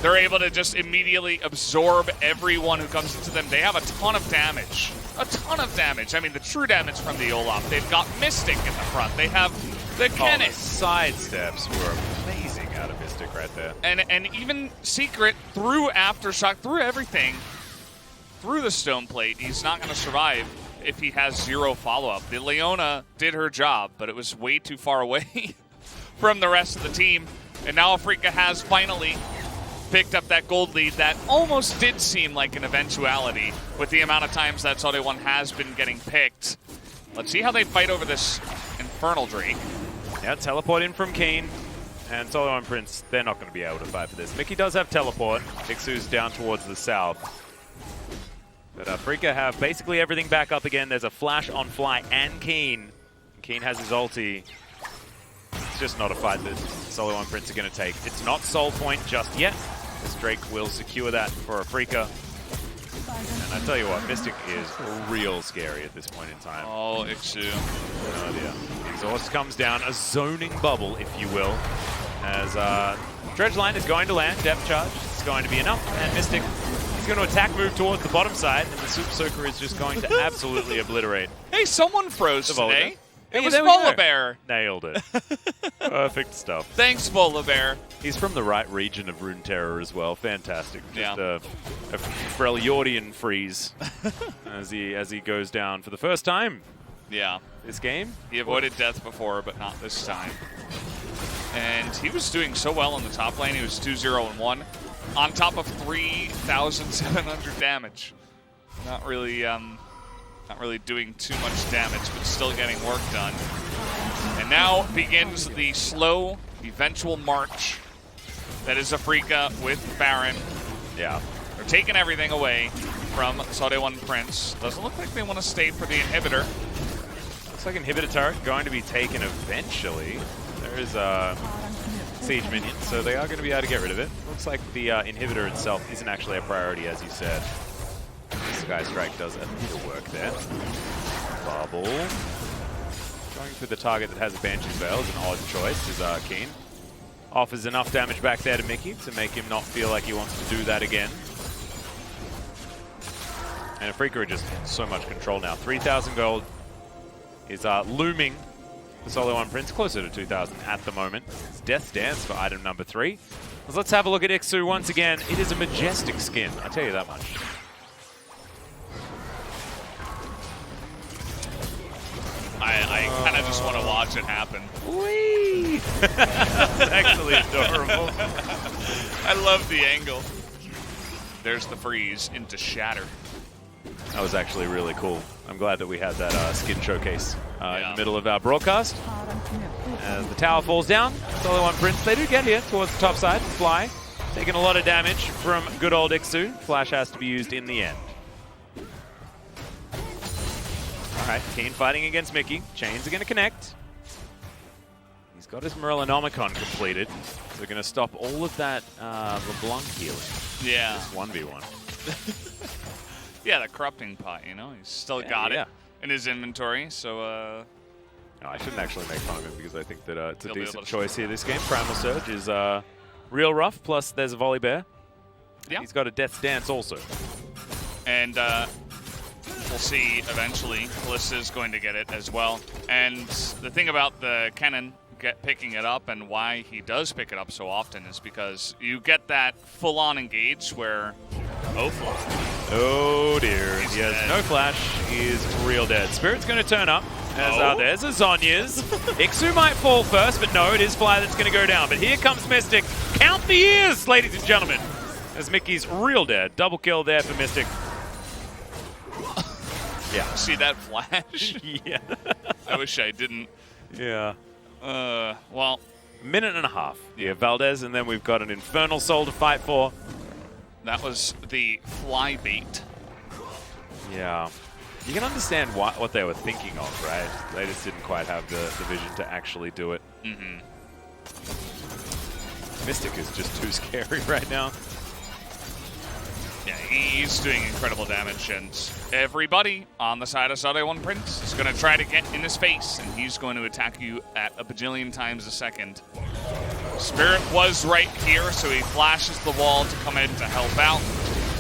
[SPEAKER 3] they're able to just immediately absorb everyone who comes into them. They have a ton of damage. A ton of damage. I mean, the true damage from the Olaf. They've got Mystic in the front. They have the Kenneth.
[SPEAKER 2] The sidesteps were amazing out of Mystic right there.
[SPEAKER 3] And even Secret through Aftershock, through everything, through the Stone Plate, he's not going to survive if he has 0 follow-up. The Leona did her job, but it was way too far away from the rest of the team. And now Afreeca has finally picked up that gold lead that almost did seem like an eventuality with the amount of times that SeolHaeOne has been getting picked. Let's see how they fight over this Infernal Drake.
[SPEAKER 2] Yeah, teleport in from Keen. And SeolHaeOne Prince, they're not going to be able to fight for this. Mickey does have teleport. Ixu's down towards the south. But Afreeca have basically everything back up again. There's a flash on Fly and Keen. Keen has his ulti. It's just not a fight that SeolHaeOne Prince are going to take. It's not Soul Point just yet, as Drake will secure that for Afreeca. And I tell you what, Mystic is real scary at this point in time.
[SPEAKER 3] Oh, Ixu.
[SPEAKER 2] No idea. Exhaust comes down, a zoning bubble, if you will, as Dredgeline is going to land, depth charge. It's going to be enough, and Mystic is going to attack, move towards the bottom side, and the Super Soaker is just going to absolutely obliterate.
[SPEAKER 3] Hey, someone froze today. It was
[SPEAKER 2] there we
[SPEAKER 3] Polar
[SPEAKER 2] go.
[SPEAKER 3] Bear.
[SPEAKER 2] Nailed it. Perfect stuff.
[SPEAKER 3] Thanks, Polar Bear.
[SPEAKER 2] He's from the right region of Runeterra as well. Fantastic. Just
[SPEAKER 3] Yeah.
[SPEAKER 2] a Freljordian freeze as he goes down for the first time
[SPEAKER 3] Yeah.
[SPEAKER 2] this game.
[SPEAKER 3] He avoided death before, but not this time. And he was doing so well in the top lane. He was 2-0-1 on top of 3,700 damage. Not really doing too much damage, but still getting work done. And now begins the slow, eventual march that is Afreeca with Baron.
[SPEAKER 2] Yeah.
[SPEAKER 3] They're taking everything away from SeolHaeOne Prince. Doesn't look like they want to stay for the inhibitor.
[SPEAKER 2] Looks like inhibitor turret going to be taken eventually. There is a siege minion, so they are going to be able to get rid of it. Looks like the inhibitor itself isn't actually a priority, as you said. Sky Strike does a bit of work there. Bubble. Going for the target that has a Banshee's Veil is an odd choice, is Keen. Offers enough damage back there to Mickey to make him not feel like he wants to do that again. And Afreeca are just so much control now. 3,000 gold is looming for SeolHaeOne Prince, closer to 2,000 at the moment. It's Death's Dance for item number 3. Let's have a look at Ixu once again. It is a majestic skin, I tell you that much.
[SPEAKER 3] I kind of just want to watch it happen.
[SPEAKER 2] Whee! That's actually adorable.
[SPEAKER 3] I love the angle. There's the freeze into Shatter.
[SPEAKER 2] That was actually really cool. I'm glad that we had that skin showcase in the middle of our broadcast. As the tower falls down, SeolHaeOne Prince, they do get here towards the top side. Fly, taking a lot of damage from good old Ixu. Flash has to be used in the end. All right, Keen fighting against Mickey. Chains are going to connect. He's got his Morellonomicon completed. So they're going to stop all of that LeBlanc healing.
[SPEAKER 3] Yeah.
[SPEAKER 2] Just 1v1.
[SPEAKER 3] Yeah, the corrupting pot, you know, he's still got it in his inventory, so
[SPEAKER 2] no, I shouldn't actually make fun of him because I think that it's a decent choice here this game. Primal Surge is real rough, plus there's a Volley Bear.
[SPEAKER 3] Yeah.
[SPEAKER 2] He's got a Death's Dance also.
[SPEAKER 3] And we'll see eventually. Callista's going to get it as well. And the thing about the Kennen picking it up and why he does pick it up so often is because you get that full-on engage where
[SPEAKER 2] oh dear, he has no flash, he is real dead. Spirit's going to turn up, as there's a Zhonya's. Ixu might fall first, but no, it is Fly that's going to go down. But here comes Mystic. Count the years, ladies and gentlemen, as Mickey's real dead. Double kill there for Mystic. Yeah.
[SPEAKER 3] See that flash?
[SPEAKER 2] Yeah.
[SPEAKER 3] I wish I didn't.
[SPEAKER 2] Yeah.
[SPEAKER 3] Well,
[SPEAKER 2] minute and a half. Yeah, Valdez, and then we've got an Infernal Soul to fight for.
[SPEAKER 3] That was the fly bait. Yeah.
[SPEAKER 2] You can understand what they were thinking of, right? They just didn't quite have the vision to actually do it.
[SPEAKER 3] Mm-hmm.
[SPEAKER 2] Mystic is just too scary right now.
[SPEAKER 3] Yeah, he's doing incredible damage, and everybody on the side of SeolHaeOne Prince is going to try to get in his face, and he's going to attack you at a bajillion times a second. Spirit was right here, so he flashes the wall to come in to help out.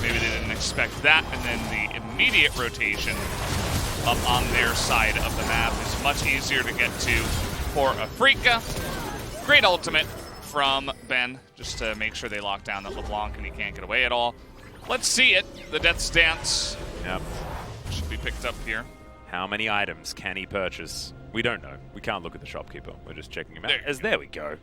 [SPEAKER 3] Maybe they didn't expect that, and then the immediate rotation up on their side of the map is much easier to get to for Afreeca. Great ultimate from Ben, just to make sure they lock down that LeBlanc and he can't get away at all. Let's see it. The Death's Dance should be picked up here.
[SPEAKER 2] How many items can he purchase? We don't know. We can't look at the shopkeeper. We're just checking him out. There we go.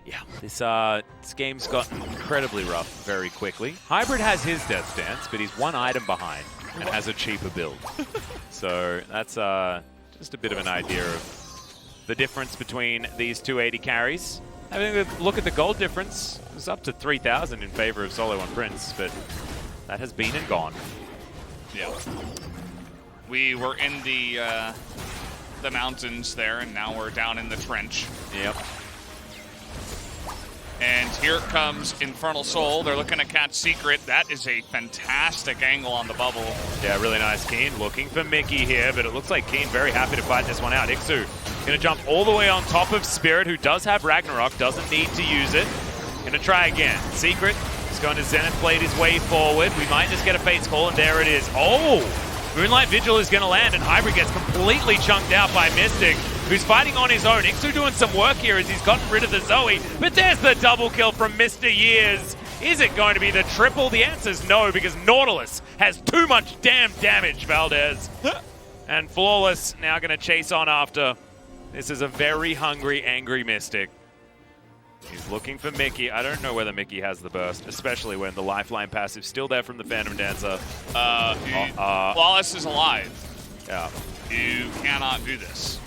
[SPEAKER 2] Yeah, this game's gotten incredibly rough very quickly. Hybrid has his Death's Dance, but he's one item behind and has a cheaper build. So that's just a bit of an idea of the difference between these two 80 carries. Having a look at the gold difference, it's up to 3,000 in favor of SeolHaeOne Prince, but that has been and gone.
[SPEAKER 3] Yeah. We were in the mountains there, and now we're down in the trench.
[SPEAKER 2] Yep.
[SPEAKER 3] And here comes Infernal Soul. They're looking to catch Secret. That is a fantastic angle on the bubble.
[SPEAKER 2] Yeah, really nice. Keen looking for Mickey here, but it looks like Keen very happy to fight this one out. Ixu going to jump all the way on top of Spirit, who does have Ragnarok, doesn't need to use it. Going to try again. Secret is going to Zenith Blade his way forward. We might just get a Fate's Call, and there it is. Oh! Moonlight Vigil is going to land, and Hybrid gets completely chunked out by Mystic, who's fighting on his own. Ixu doing some work here as he's gotten rid of the Zoe, but there's the double kill from Mr. Years. Is it going to be the triple? The answer's no, because Nautilus has too much damn damage, Valdez. And Flawless now going to chase on after. This is a very hungry, angry Mystic. He's looking for Mickey. I don't know whether Mickey has the burst, especially when the Lifeline passive's still there from the Phantom Dancer.
[SPEAKER 3] Flawless is alive.
[SPEAKER 2] Yeah.
[SPEAKER 3] You cannot do this.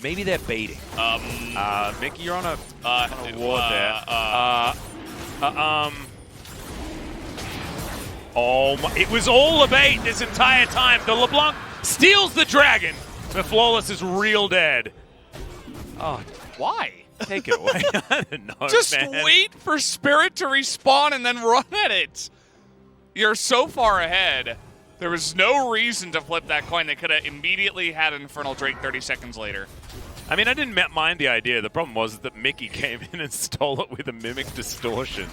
[SPEAKER 2] Maybe they're baiting. Mickey, you're on a ward there. Oh my, it was all a bait this entire time. The LeBlanc steals the dragon. The Flawless is real dead. Oh,
[SPEAKER 3] why?
[SPEAKER 2] Take it away. I don't know,
[SPEAKER 3] Just
[SPEAKER 2] man.
[SPEAKER 3] wait for Spirit to respawn and then run at it. You're so far ahead. There was no reason to flip that coin. They could have immediately had Infernal Drake 30 seconds later.
[SPEAKER 2] I mean, I didn't mind the idea. The problem was that Mickey came in and stole it with a Mimic Distortion.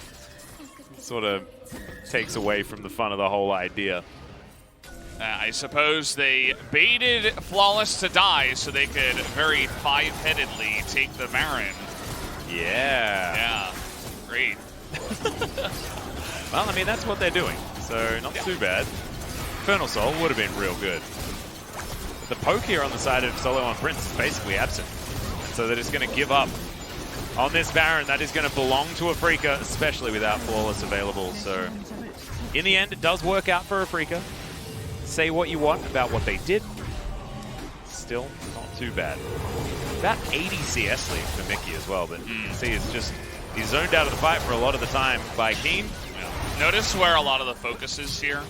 [SPEAKER 2] Sort of takes away from the fun of the whole idea.
[SPEAKER 3] I suppose they baited Flawless to die so they could very five-headedly take the Baron.
[SPEAKER 2] Yeah.
[SPEAKER 3] Yeah. Great.
[SPEAKER 2] Well, I mean, that's what they're doing. So, not too bad. Infernal Soul would have been real good. But the poke here on the side of SeolHaeOne Prince is basically absent. So they're just going to give up on this Baron. That is going to belong to Afreeca, especially without Flawless available. So, in the end, it does work out for Afreeca. Say what you want about what they did. Still not too bad. About 80 CS lead for Mickey as well, but see, it's just, he's zoned out of the fight for a lot of the time by Keen.
[SPEAKER 3] Yeah. Notice where a lot of the focus is here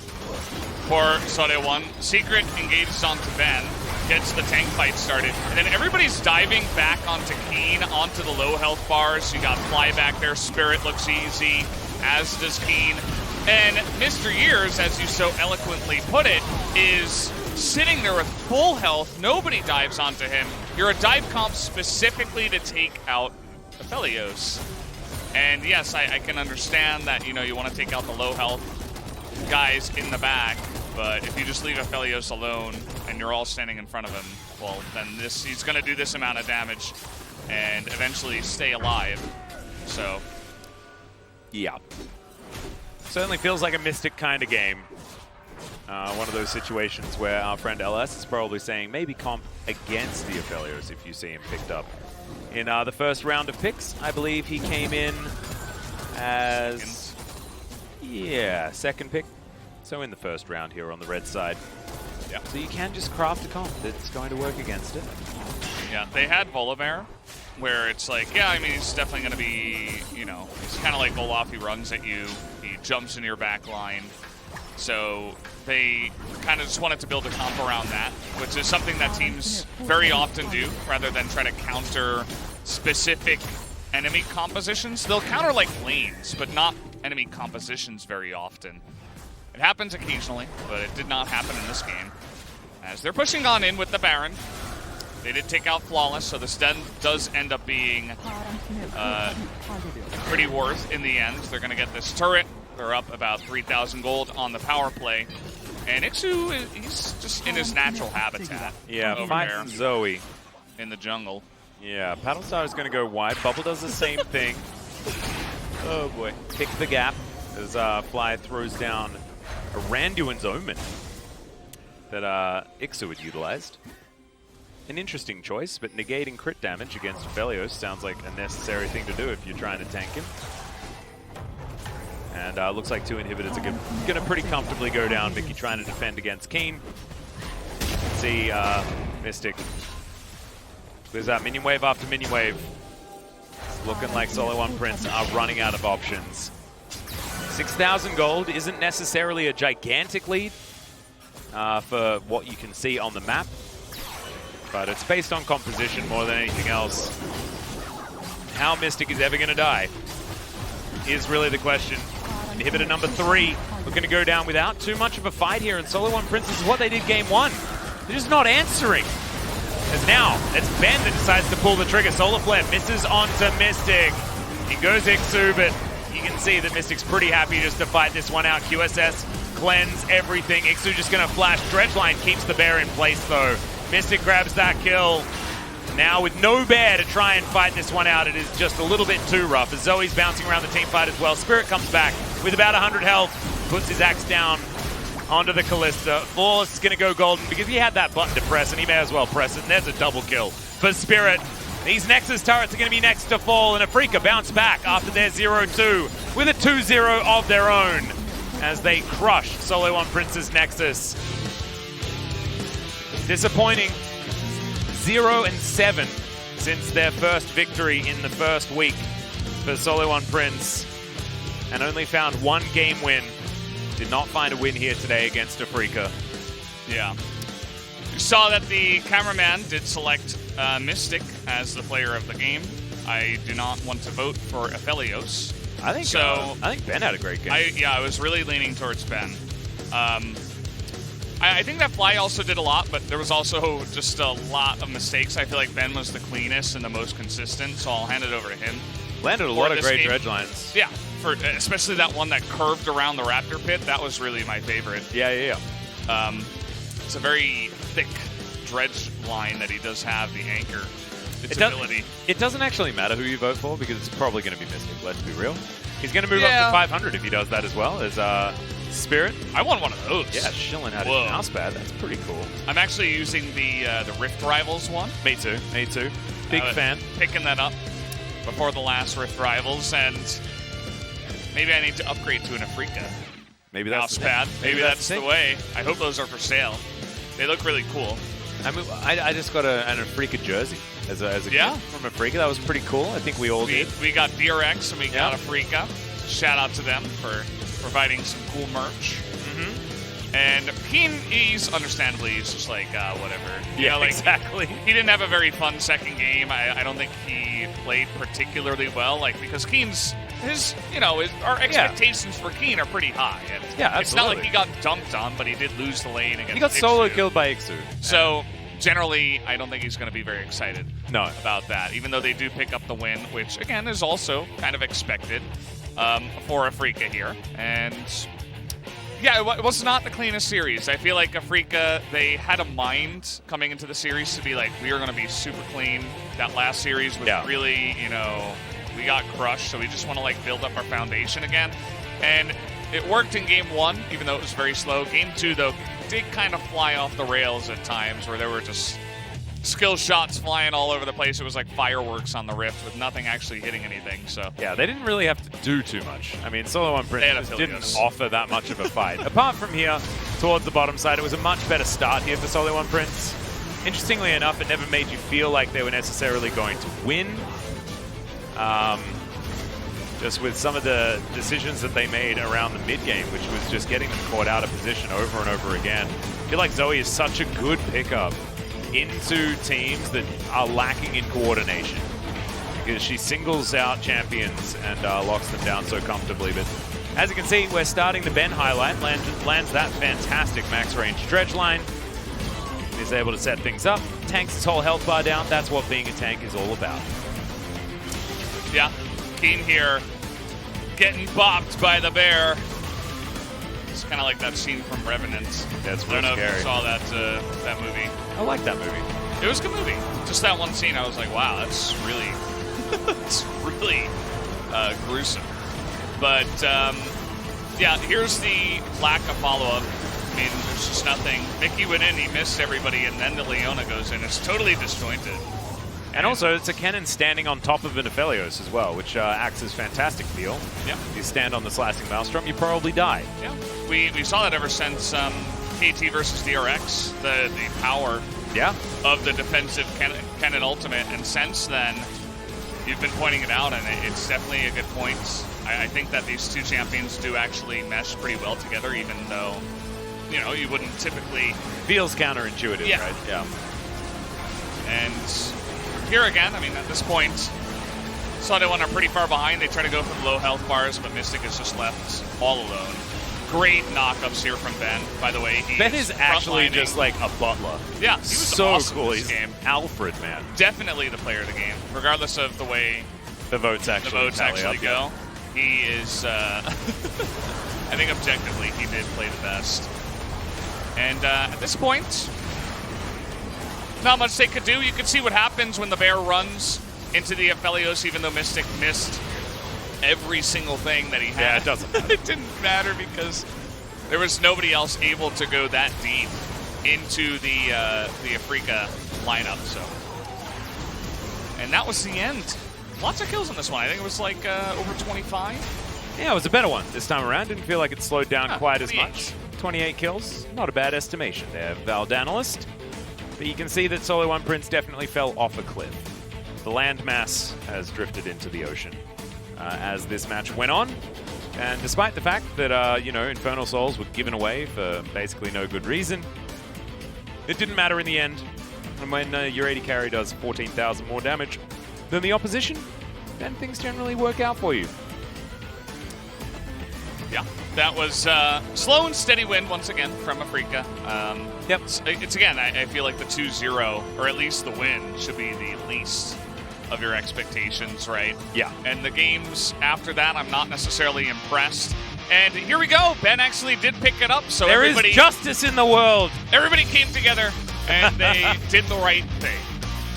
[SPEAKER 3] for SeolHaeOne. Secret engages onto Ben. gets the tank fight started. And then everybody's diving back onto Keen, onto the low health bars. You got Fly back there. Spirit looks easy, as does Keen. And Mr. Years, as you so eloquently put it, is sitting there with full health. Nobody dives onto him. You're a dive comp specifically to take out Aphelios. And yes, I can understand that, you know, you want to take out the low health guys in the back, but if you just leave Aphelios alone and you're all standing in front of him, well, then he's going to do this amount of damage and eventually stay alive. So,
[SPEAKER 2] yeah. Certainly feels like a Mystic kind of game. One of those situations where our friend LS is probably saying maybe comp against the Aphelios if you see him picked up. In the first round of picks, I believe he came in as, yeah, second pick. So in the first round here on the red side.
[SPEAKER 3] Yeah.
[SPEAKER 2] So you can just craft a comp that's going to work against it.
[SPEAKER 3] Yeah, they had Volibear, where it's like, yeah, I mean, he's definitely going to be, you know, he's kind of like Olaf. He runs at you, he jumps into your back line. So they kind of just wanted to build a comp around that, which is something that teams very often do, rather than try to counter specific enemy compositions. They'll counter like lanes, but not enemy compositions very often. It happens occasionally, but it did not happen in this game. As they're pushing on in with the Baron, they did take out Flawless, so this does end up being pretty worth in the end. They're going to get this turret. They're up about 3,000 gold on the power play. And Ixu, he's just in his natural habitat.
[SPEAKER 2] Yeah, fights Zoe
[SPEAKER 3] in the jungle.
[SPEAKER 2] Yeah, Paddlestar is going to go wide. Bubble does the same thing. Oh boy. Pick the gap as Fly throws down a Randuin's Omen that Ixu had utilized. An interesting choice, but negating crit damage against Aphelios sounds like a necessary thing to do if you're trying to tank him. And looks like 2 inhibitors are going to pretty comfortably go down. Mickey trying to defend against Keen. See Mystic. There's that minion wave after minion wave. It's looking like SeolHaeOne Prince are running out of options. 6,000 gold isn't necessarily a gigantic lead for what you can see on the map. But it's based on composition more than anything else. How Mystic is ever going to die is really the question. Inhibitor number 3 looking to go down without too much of a fight here, and SeolHaeOne Prince is what they did game 1. They're just not answering. As now, it's Ben that decides to pull the trigger. Solar Flare misses onto Mystic. He goes Ixu, but you can see that Mystic's pretty happy just to fight this one out. QSS cleanse everything. Ixu just going to flash. Dredgeline keeps the bear in place though. Mystic grabs that kill. Now with no bear to try and fight this one out, it is just a little bit too rough. As Zoe's bouncing around the team fight as well. Spirit comes back with about 100 health, puts his axe down onto the Callista. Flawless is going to go golden because he had that button to press, and he may as well press it, and there's a double kill for Spirit. These Nexus turrets are going to be next to fall, and Afreeca bounce back after their 0-2 with a 2-0 of their own as they crush SeolHaeOne Prince's Nexus. Disappointing. 0-7 since their first victory in the first week for SeolHaeOne Prince, and only found 1 game win. Did not find a win here today against Afreeca.
[SPEAKER 3] Yeah. You saw that the cameraman did select Mystic as the player of the game. I do not want to vote for Aphelios.
[SPEAKER 2] I think Ben had a great game.
[SPEAKER 3] I was really leaning towards Ben. I think that Fly also did a lot, but there was also just a lot of mistakes. I feel like Ben was the cleanest and the most consistent, so I'll hand it over to him.
[SPEAKER 2] Landed a lot of great dredge lines.
[SPEAKER 3] Yeah, especially that one that curved around the Raptor pit. That was really my favorite.
[SPEAKER 2] Yeah.
[SPEAKER 3] It's a very thick dredge line that he does have, the anchor. Ability.
[SPEAKER 2] It doesn't actually matter who you vote for because it's probably going to be Mystic, let's be real. He's going to move up to 500 if he does that as well as Spirit.
[SPEAKER 3] I want one of those.
[SPEAKER 2] Yeah, chilling out his mouse pad. That's pretty cool.
[SPEAKER 3] I'm actually using the Rift Rivals one.
[SPEAKER 2] Me too. Big fan.
[SPEAKER 3] Picking that up before the last Rift Rivals, and maybe I need to upgrade to an Afreeca.
[SPEAKER 2] Maybe that's
[SPEAKER 3] mouse pad. Maybe that's the way. I hope those are for sale. They look really cool.
[SPEAKER 2] I mean, I just got an Afreeca jersey as a gift from Afreeca. That was pretty cool. I think we all did.
[SPEAKER 3] We got DRX and we got Afreeca. Shout out to them for providing some cool merch. And Keen, he's understandably, he's just like, whatever. You know, like,
[SPEAKER 2] exactly.
[SPEAKER 3] He didn't have a very fun second game. I don't think he played particularly well, like, because Keen's, our expectations for Keen are pretty high. And
[SPEAKER 2] yeah, absolutely.
[SPEAKER 3] It's not like he got dunked on, but he did lose the lane against
[SPEAKER 2] He got solo killed by Ixu.
[SPEAKER 3] So, generally, I don't think he's going to be very excited about that, even though they do pick up the win, which, again, is also kind of expected for Afreeca here. And yeah, it was not the cleanest series. I feel like Afreeca, they had a mind coming into the series to be like, we are going to be super clean. That last series was really, we got crushed, so we just want to like build up our foundation again. And it worked in game 1, even though it was very slow. Game 2, though, did kind of fly off the rails at times, where there were just skill shots flying all over the place. It was like fireworks on the Rift with nothing actually hitting anything. So
[SPEAKER 2] yeah, they didn't really have to do too much. I mean, SeolHaeOne Prince didn't offer that much of a fight. Apart from here, towards the bottom side, it was a much better start here for SeolHaeOne Prince. Interestingly enough, it never made you feel like they were necessarily going to win. Just with some of the decisions that they made around the mid-game, which was just getting them caught out of position over and over again. I feel like Zoe is such a good pickup into teams that are lacking in coordination, because she singles out champions and locks them down so comfortably. But as you can see, we're starting the Ben highlight. Lands that fantastic max range dredge line. Is able to set things up. Tanks his whole health bar down. That's what being a tank is all about.
[SPEAKER 3] Yeah, Keen here getting bopped by the bear. It's kind of like that scene from Revenant.
[SPEAKER 2] That's
[SPEAKER 3] I don't know if you saw that that movie.
[SPEAKER 2] I like that movie.
[SPEAKER 3] It was a good movie. Just that one scene, I was like, wow, that's really, it's really gruesome. But yeah, here's the lack of follow-up. I mean, there's just nothing. Mickey went in, he missed everybody, and then the Leona goes in. It's totally disjointed.
[SPEAKER 2] And also, it's a cannon standing on top of an Aphelios as well, which acts as fantastic feel.
[SPEAKER 3] Yeah.
[SPEAKER 2] If you stand on the Slicing Maelstrom, you probably die.
[SPEAKER 3] Yeah. We saw that ever since KT versus DRX, the power of the defensive cannon ultimate. And since then, you've been pointing it out, and it's definitely a good point. I think that these two champions do actually mesh pretty well together, even though, you wouldn't typically...
[SPEAKER 2] Feels counterintuitive, right? Yeah.
[SPEAKER 3] And here again, I mean, at this point, SeolHaeOne are pretty far behind. They try to go for the low health bars, but Mystic is just left all alone. Great knockups here from Ben, by the way.
[SPEAKER 2] Ben is actually just like a butler.
[SPEAKER 3] Yeah, he was
[SPEAKER 2] so
[SPEAKER 3] awesome
[SPEAKER 2] cool.
[SPEAKER 3] this game.
[SPEAKER 2] Alfred, man.
[SPEAKER 3] Definitely the player of the game, regardless of the way
[SPEAKER 2] the votes actually
[SPEAKER 3] go. He is, I think objectively, he did play the best. And at this point, not much they could do. You can see what happens when the bear runs into the Aphelios, even though Mystic missed every single thing that he had.
[SPEAKER 2] Yeah, it doesn't matter.
[SPEAKER 3] It didn't matter because there was nobody else able to go that deep into the Afreeca lineup. So, and that was the end. Lots of kills in this one. I think it was like over 25.
[SPEAKER 2] Yeah, it was a better one this time around. Didn't feel like it slowed down quite
[SPEAKER 3] 28.
[SPEAKER 2] as much. 28 kills, not a bad estimation there, Valdanalist. But you can see that SeolHaeOne Prince definitely fell off a cliff. The landmass has drifted into the ocean as this match went on. And despite the fact that, Infernal Souls were given away for basically no good reason, it didn't matter in the end. And when your 80 carry does 14,000 more damage than the opposition, then things generally work out for you.
[SPEAKER 3] Yeah, that was slow and steady win once again from Afreeca.
[SPEAKER 2] Yep.
[SPEAKER 3] It's again, I feel like the 2-0, or at least the win, should be the least of your expectations, right?
[SPEAKER 2] Yeah.
[SPEAKER 3] And the games after that, I'm not necessarily impressed. And here we go. Ben actually did pick it up, so
[SPEAKER 2] there is justice in the world.
[SPEAKER 3] Everybody came together, and they did the right thing.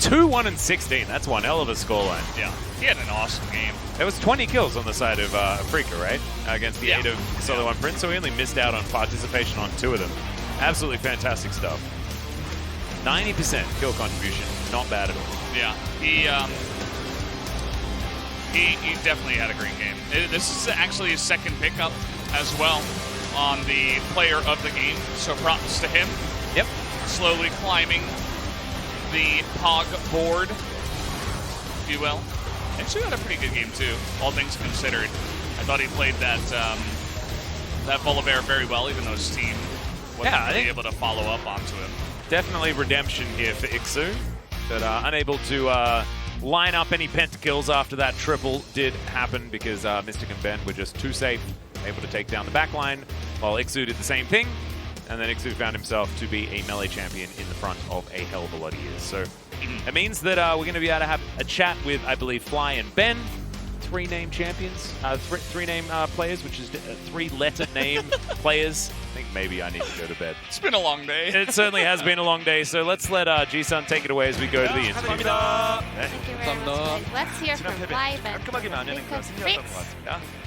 [SPEAKER 2] 2-1-16. That's one hell of a scoreline.
[SPEAKER 3] Yeah. He had an awesome game.
[SPEAKER 2] There was 20 kills on the side of Afreeca, right? Against the 8 of SeolHaeOne Prince, so he only missed out on participation on 2 of them. Absolutely fantastic stuff. 90% kill contribution. Not bad at all.
[SPEAKER 3] Yeah. He definitely had a great game. This is actually his second pickup as well on the player of the game, so props to him.
[SPEAKER 2] Yep.
[SPEAKER 3] Slowly climbing the POG board, if you will. Actually had a pretty good game too, all things considered. I thought he played that Volibear very well, even though his team wasn't really able to follow up onto him.
[SPEAKER 2] Definitely redemption here for Ixu, but unable to line up any pentakills after that triple did happen because Mystic and Ben were just too safe, able to take down the backline, while Ixu did the same thing, and then Ixu found himself to be a melee champion in the front of a hell of a lot of years. So it means that we're going to be able to have a chat with, I believe, Fly and Ben, three-name champions, three-name players, which is three-letter name players. I think maybe I need to go to bed.
[SPEAKER 3] It's been a long day.
[SPEAKER 2] It certainly has been a long day, so let's let Ji-sun take it away as we go to the interview.
[SPEAKER 1] Thank
[SPEAKER 5] you
[SPEAKER 1] very much. Let's hear from Fly and Afreeca Freecs.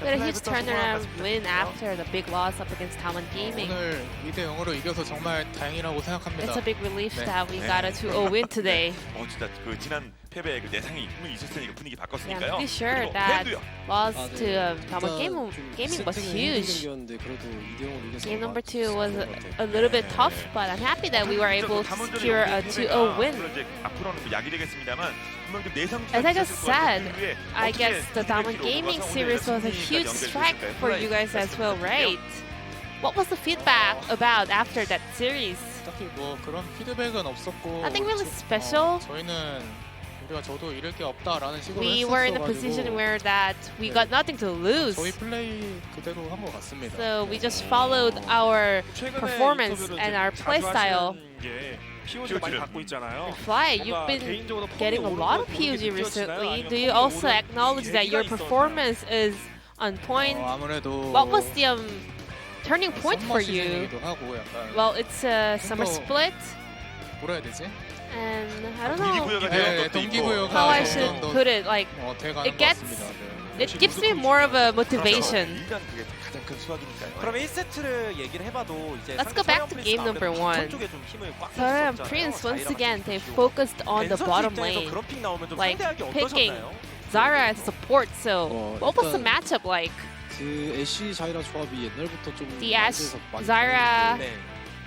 [SPEAKER 1] We had a huge turnaround win after the big loss up against Talon Gaming.
[SPEAKER 5] 오늘 2대0으로 이겨서 정말 다행이라고 생각합니다.
[SPEAKER 1] It's a big relief that we got a 2-0 win today.
[SPEAKER 6] 진짜 그 지난 패배의 그 내상이 분명히 있었으니까 분위기
[SPEAKER 1] Yeah,
[SPEAKER 6] 바꿨으니까요.
[SPEAKER 1] I'm pretty sure
[SPEAKER 6] 그리고
[SPEAKER 1] that
[SPEAKER 6] 팬도요.
[SPEAKER 1] loss to Talon Gaming was huge. Game number 2 was a little bit tough, but I'm happy that we were able to secure a 2-0 win.
[SPEAKER 6] 앞으로는 약이 되겠습니다만 분명 좀 내상.
[SPEAKER 1] As I just said, I guess the Talon Gaming series was a huge strike for you guys as well, right? What was the feedback about after that series?
[SPEAKER 5] 딱히 뭐 그런 피드백은 없었고
[SPEAKER 1] Nothing really special.
[SPEAKER 5] 저희는 우리가 저도 잃을 게 없다라는 식으로
[SPEAKER 1] We were in a position where that we got nothing to lose.
[SPEAKER 5] 저희 플레이 그대로 한 것 같습니다.
[SPEAKER 1] So we just followed our performance and our play style. And Fly, you've been getting a lot of POG recently. Do you also acknowledge that your performance is on point?
[SPEAKER 5] 아무래도
[SPEAKER 1] What was the turning point for you?
[SPEAKER 5] 시즌이기도 하고 약간
[SPEAKER 1] Well, it's a summer split,
[SPEAKER 5] 뭐라 해야 되지?
[SPEAKER 1] and I don't know
[SPEAKER 5] 동기부여가
[SPEAKER 1] how I should put it. Like,
[SPEAKER 5] 돼가는
[SPEAKER 1] it
[SPEAKER 5] 것
[SPEAKER 1] gets,
[SPEAKER 5] 같습니다.
[SPEAKER 1] it gives me more of a motivation.
[SPEAKER 6] 일단 그게 가장 큰 수확이니까요.
[SPEAKER 7] 그럼 1세트를 얘기를 해봐도 이제
[SPEAKER 1] Let's go back to game number 1.
[SPEAKER 7] 쪽에 좀 힘을 꽉
[SPEAKER 1] Sarah and Prince once again they focused on the bottom lane,
[SPEAKER 7] 그런 픽 나오면 좀
[SPEAKER 1] like
[SPEAKER 7] 상대하기
[SPEAKER 1] picking
[SPEAKER 7] 어떠셨나요?
[SPEAKER 1] Zara as support. So what was the matchup like?
[SPEAKER 8] 그 애쉬 자이라 조합이 옛날부터 좀
[SPEAKER 1] The Ash
[SPEAKER 8] 만들어서 많이
[SPEAKER 1] Zara
[SPEAKER 7] 네.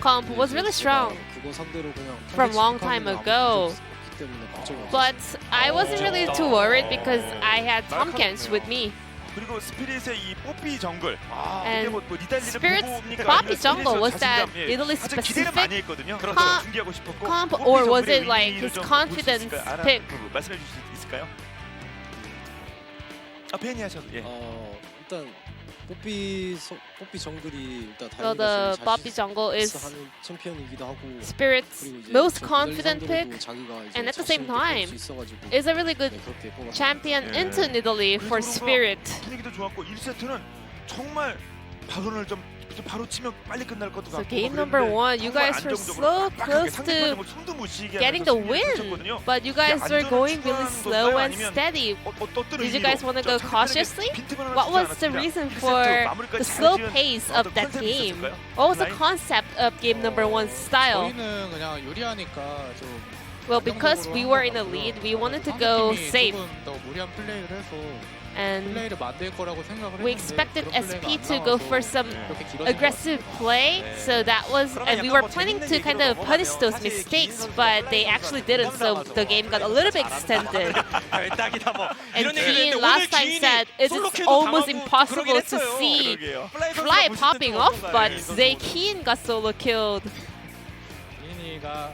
[SPEAKER 1] comp was really strong
[SPEAKER 8] 그거 상대로 그냥
[SPEAKER 1] from long time ago.
[SPEAKER 8] 때문에 걱정이 없었어요.
[SPEAKER 1] But I wasn't really too worried because I had Tomkins with me.
[SPEAKER 6] 그리고 스피릿의 이 뽀삐 정글.
[SPEAKER 1] And
[SPEAKER 6] 뭐 니달리를
[SPEAKER 1] Spirit's
[SPEAKER 6] 보고 옵니까?
[SPEAKER 1] Poppy
[SPEAKER 6] 아니면
[SPEAKER 1] jungle, was
[SPEAKER 6] 스피릿의
[SPEAKER 1] that
[SPEAKER 6] 자신감,
[SPEAKER 1] Italy
[SPEAKER 6] 가장 기대를 많이
[SPEAKER 1] specific
[SPEAKER 6] 했거든요.
[SPEAKER 1] comp-
[SPEAKER 6] 준비하고 싶었고.
[SPEAKER 1] comp,
[SPEAKER 6] 뽀삐
[SPEAKER 1] or was
[SPEAKER 6] 정글의
[SPEAKER 1] it like
[SPEAKER 6] 의미를
[SPEAKER 1] his
[SPEAKER 6] 좀
[SPEAKER 1] confidence
[SPEAKER 6] 볼 수 있을까요?
[SPEAKER 1] pick?
[SPEAKER 6] 말씀해 주실 수 있을까요? 팬이 하셔도 예.
[SPEAKER 8] 일단 뽀삐 정글이 일단
[SPEAKER 1] So the Poppy jungle is
[SPEAKER 8] 하는 챔피언이기도 하고
[SPEAKER 1] Spirit's
[SPEAKER 8] 그리고 이제
[SPEAKER 1] most
[SPEAKER 8] 저
[SPEAKER 1] confident
[SPEAKER 8] 상대로도
[SPEAKER 1] pick,
[SPEAKER 8] 자기가 이제
[SPEAKER 1] and at the same
[SPEAKER 8] 자신 있게 할
[SPEAKER 1] time
[SPEAKER 8] 수 있어가지고
[SPEAKER 1] is a really good
[SPEAKER 8] 네, 그렇게 뽑았습니다.
[SPEAKER 1] champion
[SPEAKER 6] Yeah.
[SPEAKER 1] into Italy for Spirit.
[SPEAKER 6] 분위기도 좋았고 1세트는 정말 발언을 좀 바로 치면 빨리 끝날 것도
[SPEAKER 1] So
[SPEAKER 6] 같고.
[SPEAKER 1] game number 1, you guys were so close to getting the win, but you guys were going really slow and steady. Did you guys want to go cautiously? What was the reason for the slow pace of that game? What was the concept of game number 1's style?
[SPEAKER 5] 저희는 그냥 유리하니까 좀
[SPEAKER 1] Well, because we were in the lead, we wanted to go
[SPEAKER 5] 상대팀이
[SPEAKER 1] safe,
[SPEAKER 5] 조금 더 무리한 플레이를 해서
[SPEAKER 1] and
[SPEAKER 5] 플레이를 만들 거라고 생각을
[SPEAKER 1] we
[SPEAKER 5] 했는데
[SPEAKER 1] expected
[SPEAKER 5] 그런 플레이가
[SPEAKER 1] SP
[SPEAKER 5] 안
[SPEAKER 1] to go
[SPEAKER 5] 나와서
[SPEAKER 1] for some
[SPEAKER 5] 그렇게 길어진 것
[SPEAKER 1] aggressive play, so that was, and we were planning to kind of punish those mistakes, but they actually didn't, so the game got a little bit extended. And Keen last time said it is almost impossible to see Fly popping off, but Zay Keen got solo killed.
[SPEAKER 5] 이인이가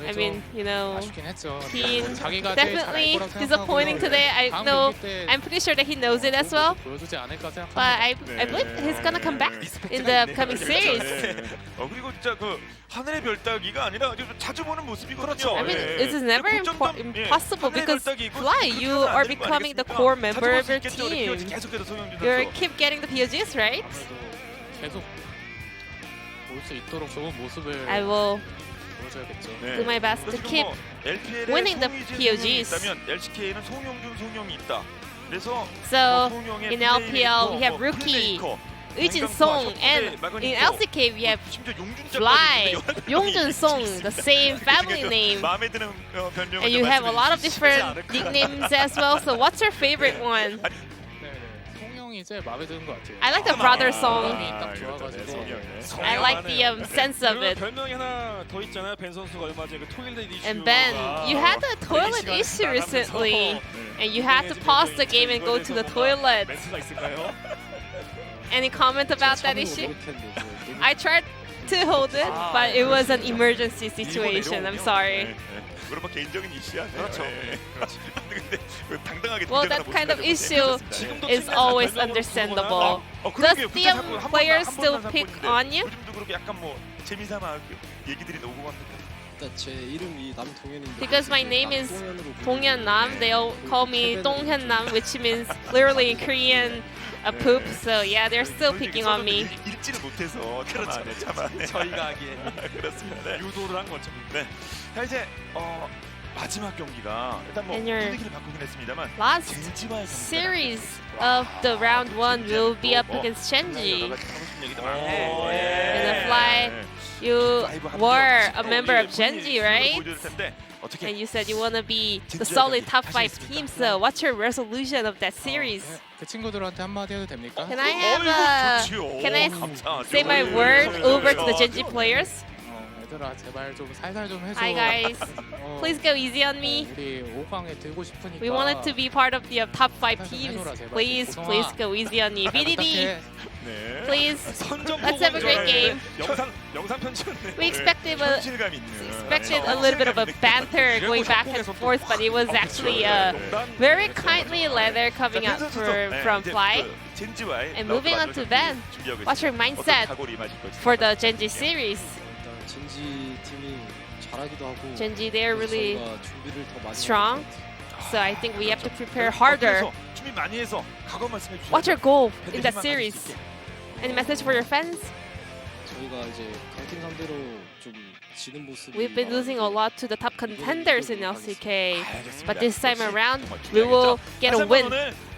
[SPEAKER 1] I mean, you know,
[SPEAKER 5] 아쉽긴 했죠.
[SPEAKER 1] Keen
[SPEAKER 5] 자기가 제일 잘할
[SPEAKER 1] definitely
[SPEAKER 5] 거라고
[SPEAKER 1] disappointing
[SPEAKER 5] 생각하고
[SPEAKER 1] today. I
[SPEAKER 5] 다음
[SPEAKER 1] know,
[SPEAKER 5] 경기 때
[SPEAKER 1] I'm pretty sure that he knows it as well.
[SPEAKER 5] 보여주지 않을까 생각합니다.
[SPEAKER 1] But I believe he's gonna come back in the upcoming series.
[SPEAKER 6] 그리고 진짜 그 하늘의 별따기가 아니라 아주 자주 보는 모습이거든요.
[SPEAKER 1] I mean, this is never impossible because
[SPEAKER 6] 하늘의 별따기 있고
[SPEAKER 1] Fly,
[SPEAKER 6] 그렇게
[SPEAKER 1] you
[SPEAKER 6] 하면 안
[SPEAKER 1] are
[SPEAKER 6] 되는 거
[SPEAKER 1] becoming the
[SPEAKER 6] 아니겠습니까?
[SPEAKER 1] core
[SPEAKER 6] 자주
[SPEAKER 1] member
[SPEAKER 6] 볼수
[SPEAKER 1] of your
[SPEAKER 6] 있겠죠. 우리
[SPEAKER 1] team.
[SPEAKER 6] POG 계속해서 송영준
[SPEAKER 1] You
[SPEAKER 6] 선수.
[SPEAKER 1] keep getting the POGs, right?
[SPEAKER 5] 계속 볼 수 있도록 좋은 모습을
[SPEAKER 1] I will
[SPEAKER 5] 보여줘야겠죠.
[SPEAKER 6] 네.
[SPEAKER 1] do my best to
[SPEAKER 6] 그리고
[SPEAKER 1] keep
[SPEAKER 6] 뭐 LPL에
[SPEAKER 1] winning the
[SPEAKER 6] 송이진
[SPEAKER 1] POGs.
[SPEAKER 6] 송영이 있다면 LCK에는 송영준 송영이 있다. 그래서
[SPEAKER 1] So
[SPEAKER 6] 송영의
[SPEAKER 1] in LPL we have
[SPEAKER 6] 플레이메이커,
[SPEAKER 1] rookie
[SPEAKER 6] 플레이메이커,
[SPEAKER 1] Eujin
[SPEAKER 6] 강강파,
[SPEAKER 1] Song,
[SPEAKER 6] 셔틀의
[SPEAKER 1] and
[SPEAKER 6] 마그니토,
[SPEAKER 1] in LCK we have
[SPEAKER 6] 심지어 용준자까지
[SPEAKER 1] Fly,
[SPEAKER 6] 있는데
[SPEAKER 1] Yongjun Song, the same family
[SPEAKER 6] 그중에서
[SPEAKER 1] name.
[SPEAKER 6] 마음에 드는 별명을
[SPEAKER 1] And
[SPEAKER 6] 좀
[SPEAKER 1] you have a
[SPEAKER 6] 말씀해
[SPEAKER 1] lot of
[SPEAKER 6] 주시지
[SPEAKER 1] different
[SPEAKER 6] 않을까?
[SPEAKER 1] nicknames as well. So what's your favorite one?
[SPEAKER 5] 네네. 성이 제일 마음에 드는 것 같아요.
[SPEAKER 1] I like the brother song.
[SPEAKER 5] 마음이 딱 좋아가지고.
[SPEAKER 1] I like the sense of it.
[SPEAKER 7] 별명이 하나 더 있잖아요. 벤 선수가 얼마 전에 그 토일렛 이슈.
[SPEAKER 1] And Ben, you had a toilet issue recently, and you had to pause the game and go to the toilet.
[SPEAKER 7] 멘트가 있을까요?
[SPEAKER 1] Any comment about that issue? I tried to hold it, but it was an emergency situation. I'm sorry.
[SPEAKER 6] 그런 뭐 개인적인 이슈야. 그렇죠. 근데 당당하게
[SPEAKER 1] Well, that kind of issue is always understandable. Does team players still pick on you?
[SPEAKER 6] 요즘도 그렇게 약간 뭐 재미삼아 얘기들이 오고 갔는데.
[SPEAKER 8] 일단 제 이름이 남동현인데
[SPEAKER 1] Because my name is 동현남, they all call me 동현남, which means literally in Korean a poop. So yeah, they're still picking on me.
[SPEAKER 6] 읽지를 못해서 참아.
[SPEAKER 7] 저희가 하기에
[SPEAKER 6] 그렇습니다.
[SPEAKER 7] 유도를 한 거죠.
[SPEAKER 6] 네. 자 이제 마지막 경기가 일단 뭐
[SPEAKER 1] And your
[SPEAKER 6] 분위기를 바꾸긴 했습니다만
[SPEAKER 1] Last
[SPEAKER 6] 젠지와의
[SPEAKER 1] series of the round 1 will be up against Chenji. And Fly, you were a member of Genji, right? And you said you want to be the solid top 5 team. So what's your resolution of that series?
[SPEAKER 5] 그 친구들한테 한마디 해도 됩니까?
[SPEAKER 1] Can I have can I say my word over to the Genji players?
[SPEAKER 5] 얘들아 제발 좀 살살 좀 해줘.
[SPEAKER 1] Hi guys, please go easy on me.
[SPEAKER 5] 우리 5강에 들고 싶으니까.
[SPEAKER 1] We wanted to be part of the top 5 teams. Please go easy on me. BDD, please, let's have a great game.
[SPEAKER 7] 영상 편집은
[SPEAKER 1] We expected a little bit of a banter going back and forth, but it was actually a very kindly letter coming out from Fly. And moving on to Ben, what's your mindset for the Genji series?
[SPEAKER 8] 일단 젠지 팀이 잘하기도 하고
[SPEAKER 1] Genji, they're really
[SPEAKER 8] 저희가 준비를 더 많이
[SPEAKER 1] strong, so I think we have to prepare harder.
[SPEAKER 6] 준비 많이 해서 각오 말씀해 주세요.
[SPEAKER 1] What's your goal in that series? Any message for your fans?
[SPEAKER 8] 저희가 이제 강팀 상대로 좀 지는 모습이
[SPEAKER 1] We've been losing a lot to the top contenders in LCK, but this time around we will get a win.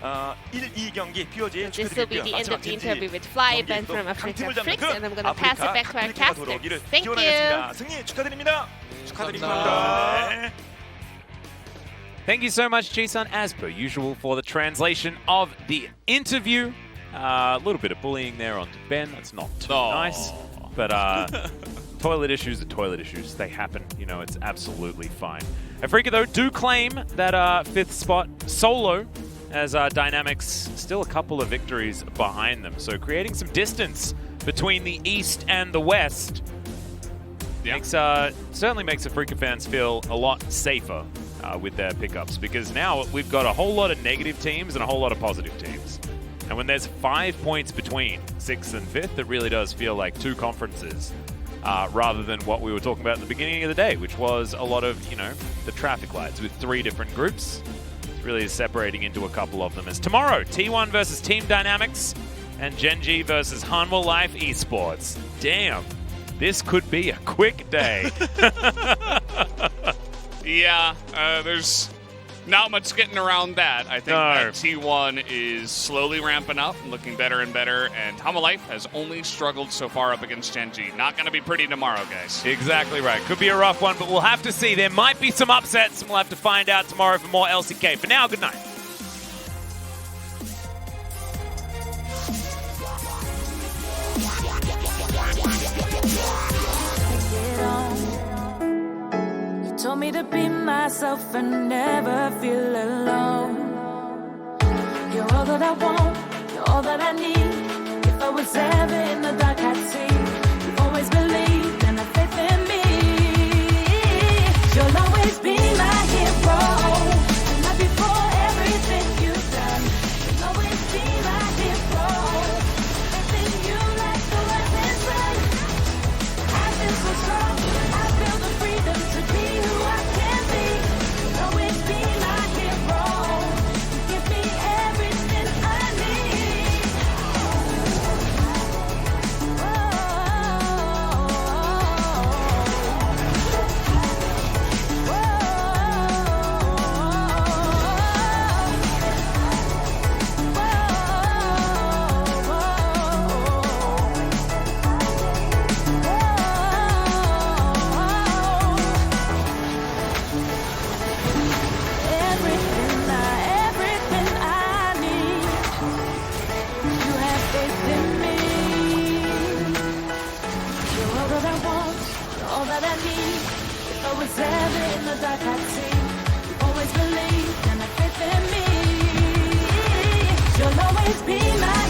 [SPEAKER 6] 1-2 경기 POG
[SPEAKER 1] This will be the end of the interview with Fly, Ben from Afreeca Freecs, and I'm gonna pass it back to our casters. Thank you.
[SPEAKER 6] 승리 축하드립니다.
[SPEAKER 8] 축하드립니다.
[SPEAKER 2] Thank you so much, Jisun, as per usual, for the translation of the interview. A little bit of bullying there onto Ben. That's not too nice. But toilet issues are toilet issues. They happen. You know, it's absolutely fine. Afreeca, though, do claim that 5th spot solo, as Dynamics still a couple of victories behind them. So creating some distance between the East and the West certainly makes Afreeca fans feel a lot safer with their pickups, because now we've got a whole lot of negative teams and a whole lot of positive teams. And when there's 5 points between 6th and 5th, it really does feel like 2 conferences rather than what we were talking about at the beginning of the day, which was a lot of, you know, the traffic lights with 3 different groups. It really is separating into a couple of them. As tomorrow, T1 versus Team Dynamics and Genji versus Hanwha Life Esports. Damn, this could be a quick day.
[SPEAKER 3] Yeah, there's not much getting around that. I think that T1 is slowly ramping up and looking better and better, and Hanwha Life has only struggled so far up against Genji. Not going to be pretty tomorrow, guys.
[SPEAKER 2] Exactly right. Could be a rough one, but we'll have to see. There might be some upsets, and we'll have to find out tomorrow for more LCK. For now, good night.
[SPEAKER 9] Told me to be myself and never feel alone. You're all that I want, you're all that I need. If I was ever in the dark, I'd see. You've always believed and have faith in me. You'll always be my hero. I love you for everything you've done. You'll always be my hero. Everything you like the words inside. I feel so strong. I feel the freedom to be who I can be. You'll always be my hero. You give me everything I need. faith in me. You're all that I want, all that I need. If I was ever in the dark, I'd see. You always believed and have faith in me. You'll always be my